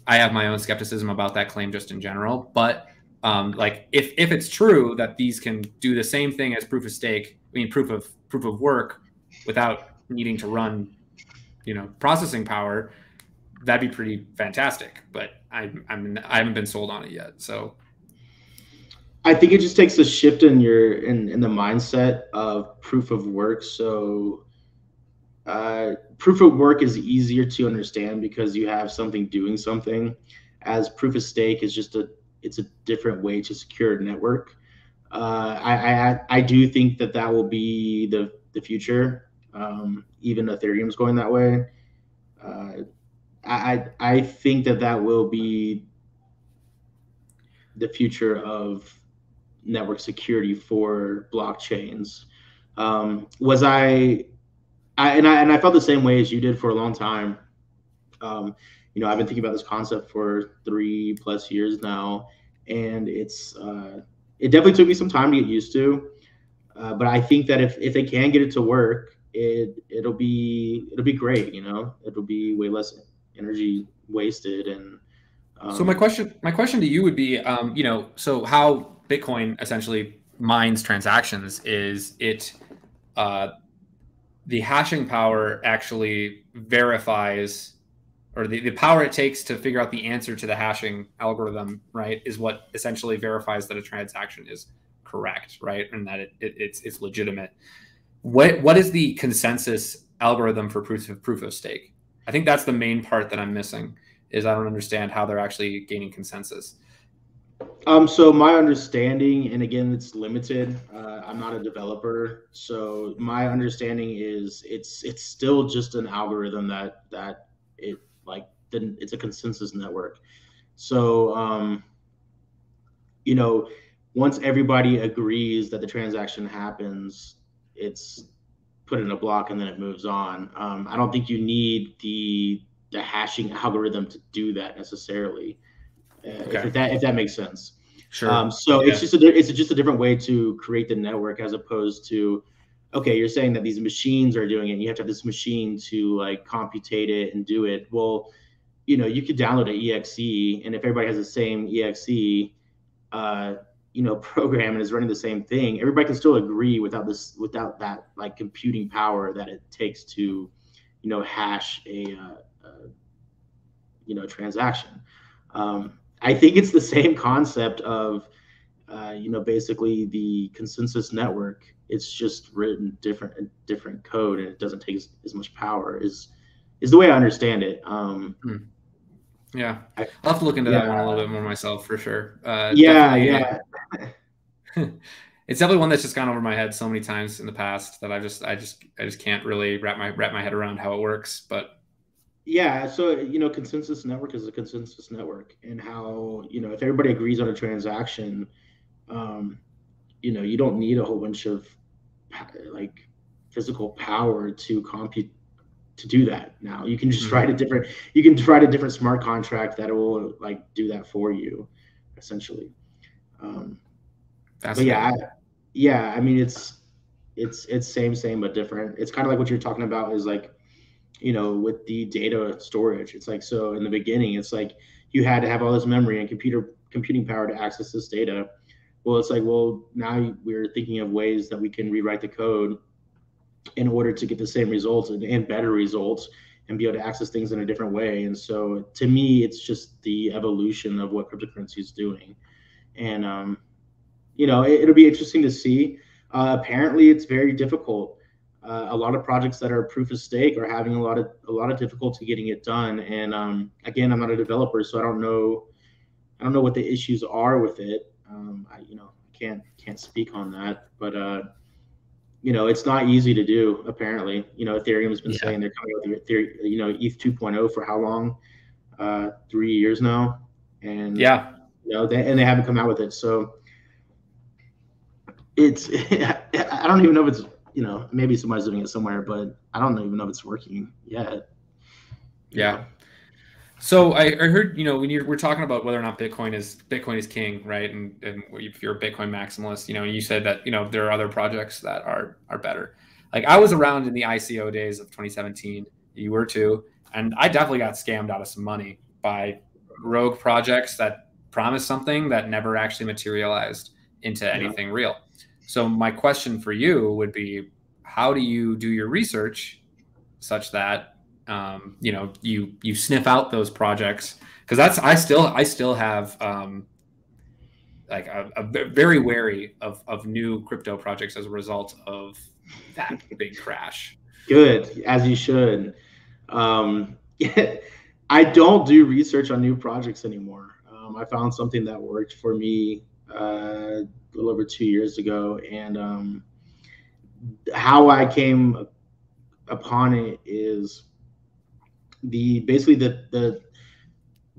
I have my own skepticism about that claim just in general. But like, if it's true that these can do the same thing as proof of stake, I mean proof of work, without needing to run processing power, that'd be pretty fantastic. But I haven't been sold on it yet. So I think it just takes a shift in the mindset of proof of work. So proof of work is easier to understand because you have something doing something, as proof of stake is just it's a different way to secure a network. I do think that will be the future. Even Ethereum's going that way. Uh, I think that will be the future of network security for blockchains. Was I felt the same way as you did for a long time. Um, I've been thinking about this concept for 3+ years now, and it definitely took me some time to get used to. But I think that if they can get it to work, it'll be great. It'll be way less energy wasted, and So um, my question to you would be, so how Bitcoin essentially mines transactions is uh, the hashing power actually verifies, or the power it takes to figure out the answer to the hashing algorithm, right, is what essentially verifies that a transaction is correct, right, and that it's legitimate. What is the consensus algorithm for proof of stake? I think that's the main part that I'm missing. Is I don't understand how they're actually gaining consensus. So my understanding, and again, it's limited. I'm not a developer, so my understanding is it's still just an algorithm that it like then it's a consensus network. So you know, once everybody agrees that the transaction happens, it's put in a block and then it moves on. I don't think you need the hashing algorithm to do that necessarily. Okay, If that makes sense. sure, So yeah, it's just a different way to create the network as opposed to, okay, you're saying that these machines are doing it. And you have to have this machine to like computate it and do it. Well, you could download an exe, and if everybody has the same exe, uh, program and is running the same thing, everybody can still agree without that like computing power that it takes to, hash transaction. I think it's the same concept of, basically the consensus network. It's just written different code, and it doesn't take as much power. Is the way I understand it. hmm. Yeah. I, I'll have to look into yeah, that one a little bit more myself for sure. yeah, Definitely, yeah. it's definitely one that's just gone over my head so many times in the past that I just can't really wrap my head around how it works. But Yeah, so consensus network is a consensus network, and how if everybody agrees on a transaction, um, you don't need a whole bunch of like physical power to compute to do that. Now you can just write Hmm. a different you can write a different smart contract that will like do that for you, essentially. Um, but Fascinating. yeah, I mean it's same but different. It's kind of like what you're talking about is like with the data storage. It's like, so in the beginning, it's like you had to have all this memory and computing power to access this data. Well, it's like, well, now we're thinking of ways that we can rewrite the code in order to get the same results and better results and be able to access things in a different way. And so to me, it's just the evolution of what cryptocurrency is doing. And it'll be interesting to see. Apparently, it's very difficult. A lot of projects that are proof of stake are having a lot of difficulty getting it done. And again, I'm not a developer, so I don't know what the issues are with it. I can't speak on that, but it's not easy to do. Apparently, Ethereum has been Yeah. saying they're coming with Ethereum, ETH 2.0 for how long? 3 years now, and Yeah. they haven't come out with it. So it's I don't even know if it's maybe somebody's doing it somewhere, but I don't even know if it's working yet. You Yeah. know. So I heard, when we're talking about whether or not Bitcoin is king, right? And if you're a Bitcoin maximalist, you said that, there are other projects that are better. Like I was around in the ICO days of 2017. You were too. And I definitely got scammed out of some money by rogue projects that promised something that never actually materialized into Yeah. anything real. So my question for you would be, how do you do your research such that you sniff out those projects? Because that's I still have like very wary of new crypto projects as a result of that big crash. Good, as you should. Um, I don't do research on new projects anymore. I found something that worked for me a little over 2 years ago, and how I came upon it is basically the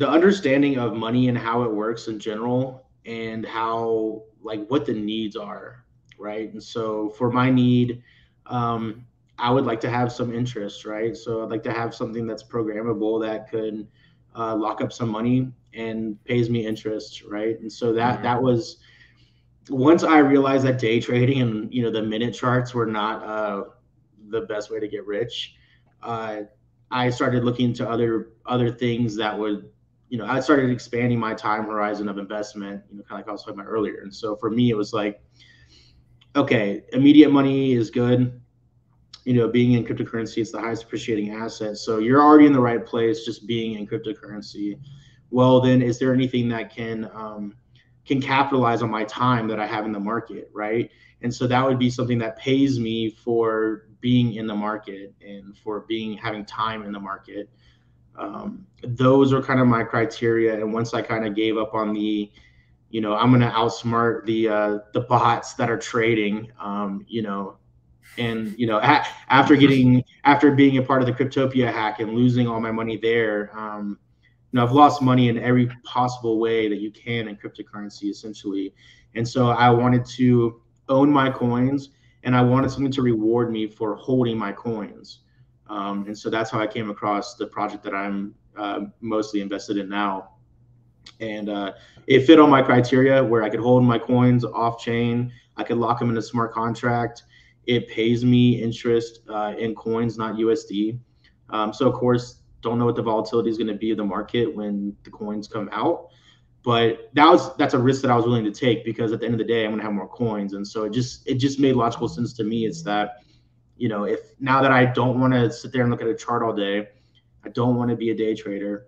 understanding of money and how it works in general, and how like what the needs are, right? And so for my need, I would like to have some interest, right? So I'd like to have something that's programmable that could lock up some money and pays me interest, right? And so that Hmm. was once I realized that day trading and the minute charts were not the best way to get rich. uh, I started looking into other things that would, I started expanding my time horizon of investment, kind of like I was talking about earlier. And so for me, it was like, okay, immediate money is good. Being in cryptocurrency, it's the highest appreciating asset. So you're already in the right place just being in cryptocurrency. Well, then is there anything that can capitalize on my time that I have in the market, right? And so that would be something that pays me for being in the market and for being having time in the market. Those are kind of my criteria. And once I kind of gave up on I'm going to outsmart the bots that are trading, and after being a part of the Cryptopia hack and losing all my money there, I've lost money in every possible way that you can in cryptocurrency, essentially. And so I wanted to own my coins, and I wanted something to reward me for holding my coins. And so that's how I came across the project that I'm mostly invested in now. And it fit all my criteria where I could hold my coins off chain. I could lock them in a smart contract. It pays me interest in coins, not USD. So of course, don't know what the volatility is going to be of the market when the coins come out. But that's a risk that I was willing to take, because at the end of the day, I'm going to have more coins. And so it just made logical sense to me. It's that if now that I don't want to sit there and look at a chart all day, I don't want to be a day trader.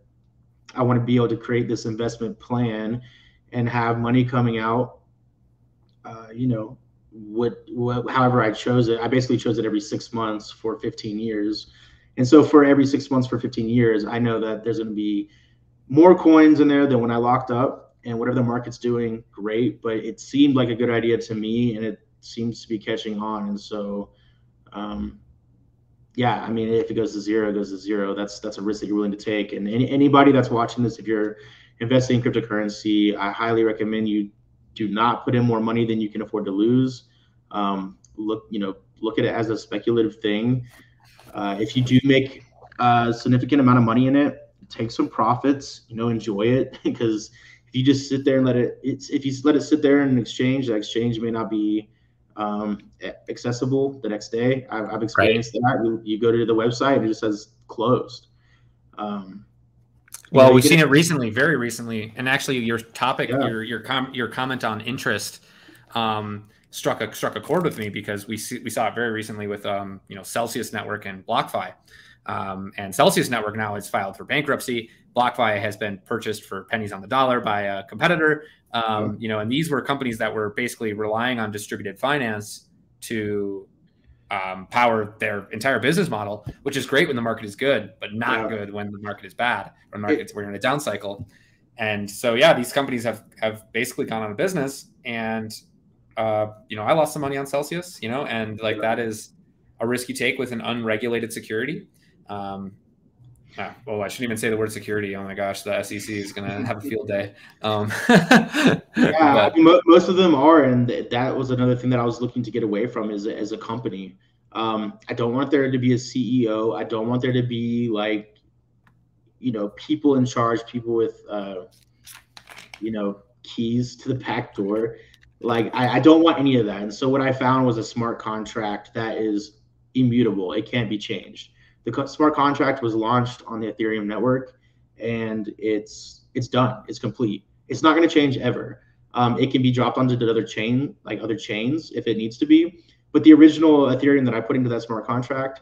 I want to be able to create this investment plan and have money coming out. Uh, you know, however I chose it. I basically chose it every 6 months for 15 years. And so for every 6 months for 15 years, I know that there's going to be more coins in there than when I locked up. And whatever the market's doing, great. But it seemed like a good idea to me, and it seems to be catching on. And so, um, yeah, I mean, if it goes to zero, it goes to zero. That's a risk that you're willing to take. And anybody that's watching this, if you're investing in cryptocurrency, I highly recommend you do not put in more money than you can afford to lose. Look at it as a speculative thing. If you do make a significant amount of money in it, take some profits. Enjoy it because if you just sit there and if you let it sit there in an exchange, the exchange may not be accessible the next day. I've Right. experienced that. You go to the website and it just says closed. Um, Well, you we've can, seen it recently, very recently, and actually, your topic, yeah, your comment on interest, struck a chord with me because we saw it very recently with Celsius Network and BlockFi, and Celsius Network now is filed for bankruptcy. BlockFi has been purchased for pennies on the dollar by a competitor. yeah, And these were companies that were basically relying on distributed finance to power their entire business model, which is great when the market is good, but not yeah. good when the market is bad, or It, we're in a down cycle. And so, yeah, these companies have basically gone out of business. And, I lost some money on Celsius, and like yeah. that is a risk you take with an unregulated security. I shouldn't even say the word security. Oh my gosh, the SEC is going to have a field day. Yeah, I But mean, most of them are, and that was another thing that I was looking to get away from as a company. I don't want there to be a CEO. I don't want there to be like, people in charge, people with, keys to the back door. Like, I don't want any of that. And so what I found was a smart contract that is immutable. It can't be changed. The smart contract was launched on the Ethereum network, and it's done. It's complete. It's not going to change ever. It can be dropped onto the other chains if it needs to be. But the original Ethereum that I put into that smart contract,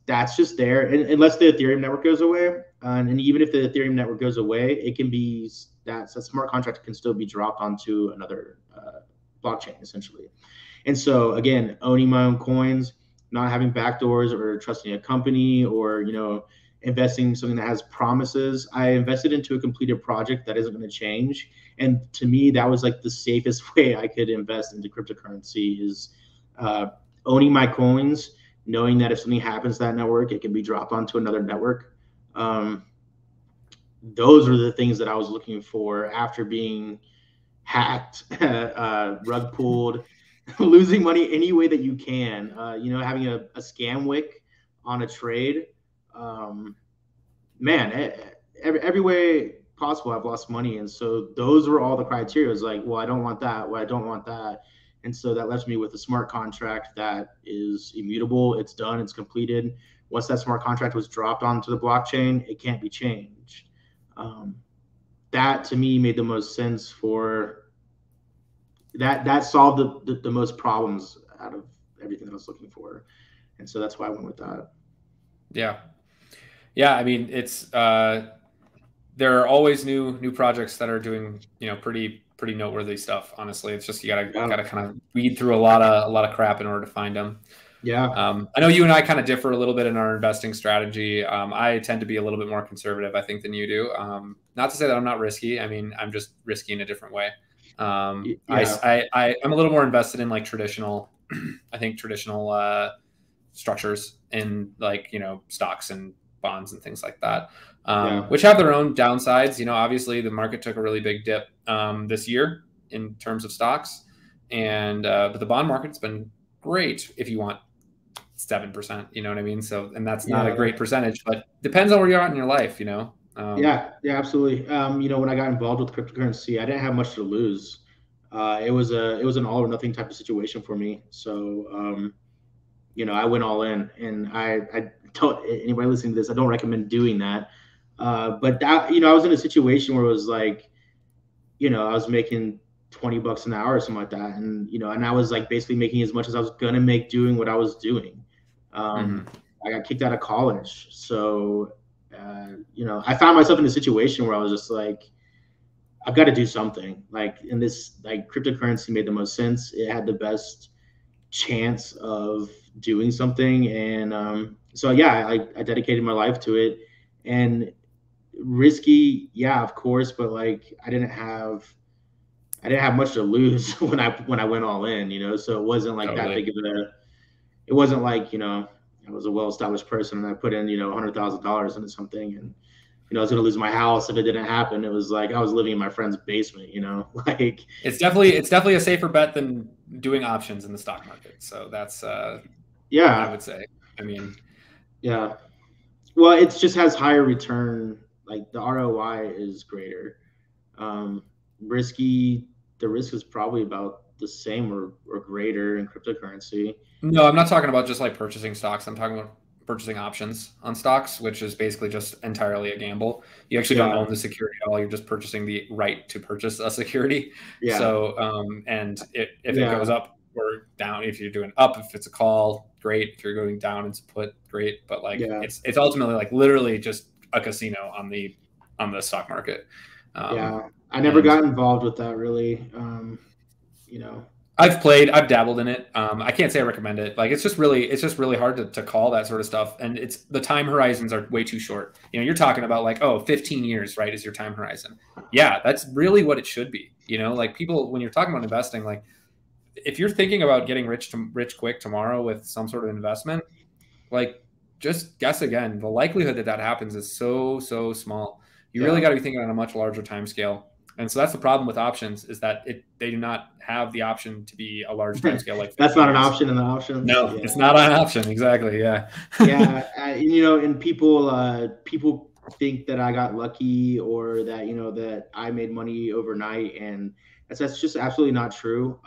that's just there, unless the Ethereum network goes away. And even if the Ethereum network goes away, it can be that smart contract can still be dropped onto another blockchain essentially. And so again, owning my own coins, not having backdoors or trusting a company or investing in something that has promises. I invested into a completed project that isn't going to change. And to me, that was like the safest way I could invest into cryptocurrency is uh, owning my coins, knowing that if something happens to that network, it can be dropped onto another network. Um, those are the things that I was looking for after being hacked, rug pulled, losing money any way that you can. Having a scam wick on a trade. Um, man, every way possible, I've lost money, and so those were all the criteria. It was like, well, I don't want that. Well, I don't want that. And so that left me with a smart contract that is immutable. It's done. It's completed. Once that smart contract was dropped onto the blockchain, it can't be changed. Um, that to me made the most sense for that solved the most problems out of everything that I was looking for. And so that's why I went with that. yeah, I mean, it's there are always new projects that are doing pretty noteworthy stuff. Honestly, it's just you Yeah. gotta kind of weed through a lot of crap in order to find them. Yeah. I know you and I kind of differ a little bit in our investing strategy. I tend to be a little bit more conservative, I think, than you do. Not to say that I'm not risky. I mean, I'm just risky in a different way. Yeah. I'm a little more invested in like traditional, I think traditional structures in like stocks and bonds and things like that, Yeah. which have their own downsides. Obviously the market took a really big dip this year in terms of stocks, and but the bond market's been great if you want 7%. You know what I mean? So, and that's not a Yeah. great percentage, but depends on where you're at in your life. Yeah. Yeah. Absolutely. When I got involved with cryptocurrency, I didn't have much to lose. It was an all or nothing type of situation for me. So I went all in, and I don't anybody listening to this, I don't recommend doing that. But that I was in a situation where it was like, I was making $20 an hour or something like that, and I was like basically making as much as I was gonna make doing what I was doing. Um, Mm-hmm. I got kicked out of college, so I found myself in a situation where I was just like, I've got to do something. Like in this, like cryptocurrency made the most sense. It had the best chance of doing something, and so yeah, I dedicated my life to it. And risky, yeah, of course, but like I didn't have much to lose when I went all in, so it wasn't like that Totally. big of a it wasn't like I was a well-established person, and I put in, $100,000 into something, and I was going to lose my house if it didn't happen. It was like I was living in my friend's basement, like It's definitely a safer bet than doing options in the stock market. So that's I yeah, would say. I mean, yeah. Well, it just has higher return. Like the ROI is greater. Um, risky, the risk is probably about the same or greater in cryptocurrency. no, I'm not talking about just like purchasing stocks. I'm talking about purchasing options on stocks, which is basically just entirely a gamble. You actually don't Yeah, own the security at all. You're just purchasing the right to purchase a security. yeah, So, and if it goes yeah, up or down, if you're doing up, if it's a call, great. If you're going down, it's put, great. But like, yeah, it's ultimately like literally just a casino on the stock market. Um, yeah. I never and got involved with that really. You know, I've dabbled in it. I can't say I recommend it. Like it's just really hard to call that sort of stuff. And it's the time horizons are way too short. You're talking about like, oh, 15 years, right? Is your time horizon. Yeah, that's really what it should be. Like people, when you're talking about investing, like if you're thinking about getting rich quick tomorrow with some sort of investment, like just guess again. The likelihood that that happens is so small. You really yeah. got to be thinking on a much larger time scale. And so that's the problem with options is that they do not have the option to be a large time scale like That's 15 not an years. option in the options. No, Yeah. it's not an option. Exactly. Yeah. Yeah, and people think that I got lucky or that that I made money overnight, and that's just absolutely not true.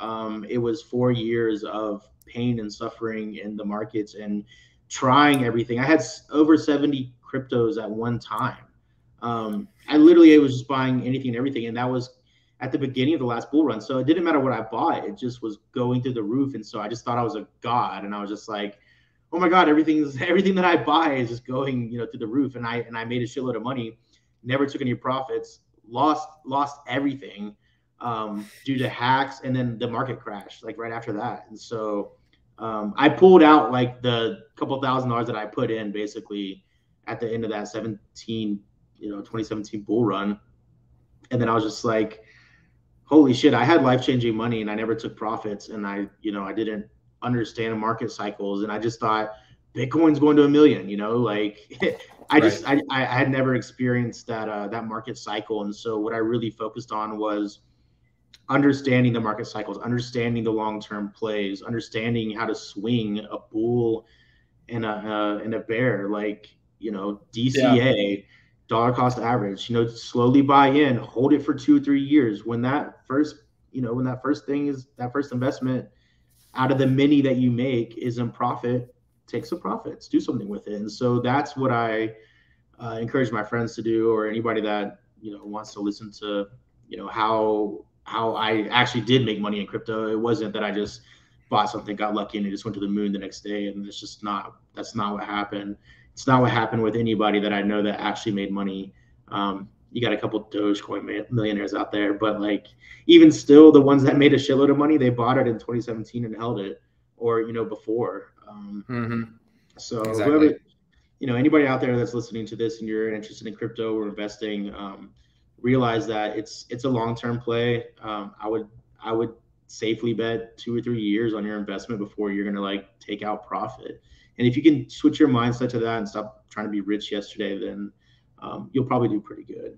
It was 4 years of pain and suffering in the markets and trying everything. I had over 70 cryptos at one time. I literally was just buying anything and everything, and that was at the beginning of the last bull run. So it didn't matter what I bought; it just was going through the roof, and so I just thought I was a god, and I was just like, oh my god, everything that I buy is just going through the roof, and I made a shitload of money, never took any profits, lost everything due to hacks, and then the market crashed like right after that, and so I pulled out like the couple $1,000s that I put in basically at the end of that 2017 bull run, and then I was just like, holy shit, I had life-changing money and I never took profits, and I didn't understand market cycles, and I just thought Bitcoin's going to a million, like Right. I had never experienced that market cycle, and so what I really focused on was understanding the market cycles, understanding the long-term plays, understanding how to swing a bull and a bear, like Yeah. DCA, dollar cost average. Slowly buy in, hold it for 2 or 3 years. When that first investment out of the many that you make is in profit, take some profits, do something with it. And so that's what I encourage my friends to do, or anybody that wants to listen to how I actually did make money in crypto. It wasn't that I just bought something, got lucky, and it just went to the moon the next day. And that's not what happened. It's not what happened with anybody that I know that actually made money. You got a couple Dogecoin millionaires out there, but like even still, the ones that made a shitload of money, they bought it in 2017 and held it, or before. Hmm. So Exactly. whoever anybody out there that's listening to this and you're interested in crypto or investing, realize that it's a long-term play. I would safely bet 2 or 3 years on your investment before you're gonna like take out profit. And if you can switch your mindset to that and stop trying to be rich yesterday, then you'll probably do pretty good.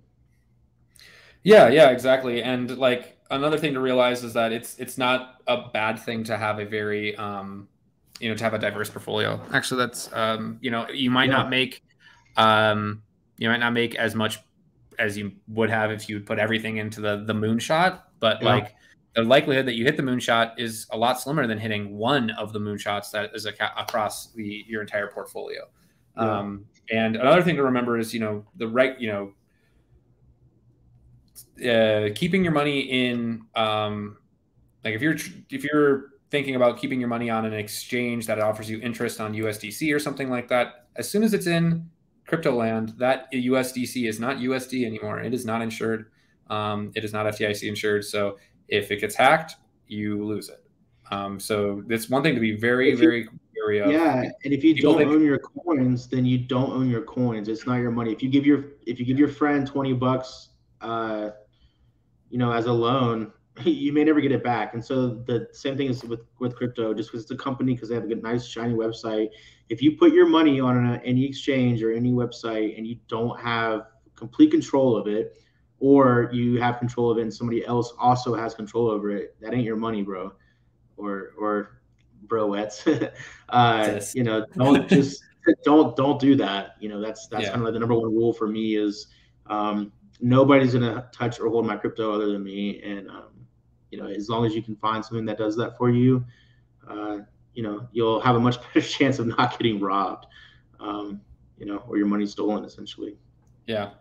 Yeah, yeah, exactly. And like another thing to realize is that it's not a bad thing to have a very to have a diverse portfolio. Actually, that's Yeah, you might not make as much as you would have if you put everything into the moonshot, but yeah, like the likelihood that you hit the moonshot is a lot slimmer than hitting one of the moonshots that is across your entire portfolio. yeah, And another thing to remember is the right keeping your money in like if you're thinking about keeping your money on an exchange that offers you interest on USDC or something like that, as soon as it's in crypto land, that USDC is not USD anymore. It is not insured. It is not FDIC insured. So if it gets hacked, you lose it. So it's one thing to be very, if you very wary of. yeah, and if you People don't think, own your coins, then you don't own your coins. It's not your money. If you give your friend $20, as a loan, you may never get it back. And so the same thing is with crypto, just because it's a company, because they have a good, nice, shiny website. If you put your money on any exchange or any website and you don't have complete control of it, or you have control of it and somebody else also has control over it, that ain't your money, bro, or broettes. Sis. Don't just don't do that. That's kind Yeah. of like the number one rule for me is um, nobody's gonna touch or hold my crypto other than me. And as long as you can find something that does that for you, uh, you'll have a much better chance of not getting robbed, um, or your money stolen essentially. Yeah.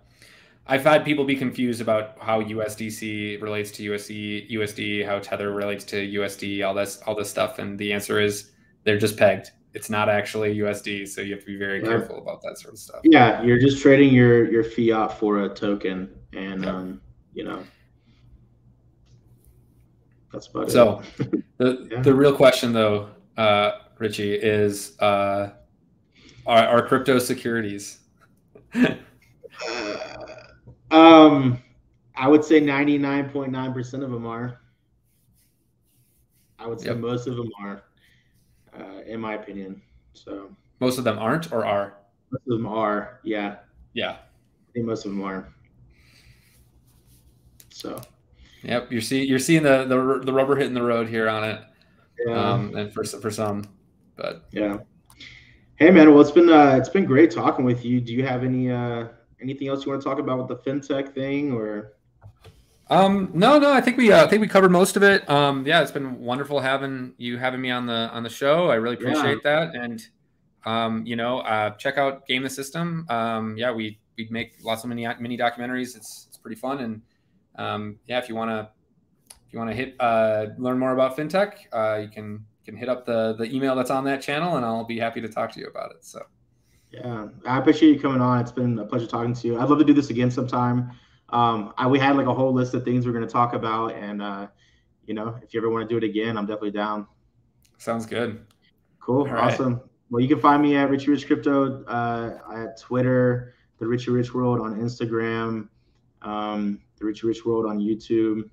I've had people be confused about how USDC relates to USD, how Tether relates to USD, all this stuff, and the answer is they're just pegged. It's not actually USD, so you have to be very Yeah. careful about that sort of stuff. Yeah, you're just trading your fiat for a token, and Yeah. that's about it. So the Yeah. the real question though, Richie, is are crypto securities? Um, I would say 99.9% of them are. I would say Yep. most of them are, in my opinion. So Most of them aren't or are? most of them are. Yeah, Yeah. I think most of them are. So Yep. You're seeing the rubber hitting the road here on it, yeah, and for some, but yeah. Hey man, well it's been great talking with you. Do you have anything else you want to talk about with the fintech thing or? no, I think we covered most of it. Yeah, it's been wonderful having me on the show. I really Yeah, appreciate that, and check out Game the System. Yeah, we make lots of mini documentaries. It's pretty fun, and yeah, if you want to hit learn more about fintech, you can hit up the email that's on that channel, and I'll be happy to talk to you about it. So yeah. I appreciate you coming on. It's been a pleasure talking to you. I'd love to do this again sometime. We had like a whole list of things we're going to talk about, and if you ever want to do it again, I'm definitely down. sounds good. Cool, All right. awesome. Well, you can find me at RichyRichCrypto at Twitter, the Richy Rich World on Instagram, the Richy Rich World on YouTube.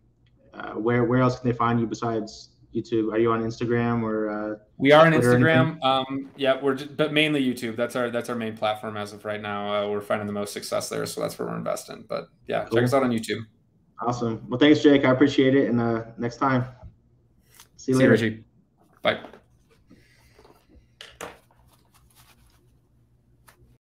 Where else can they find you besides YouTube? Are you on Instagram or We are on Twitter or anything? Instagram. Yeah, but mainly YouTube. That's our main platform as of right now. We're finding the most success there, so that's where we're investing. But yeah, check us Cool, out on YouTube. awesome. Well, thanks, Jake. I appreciate it. And next time, see you See you, later. Richie. Bye.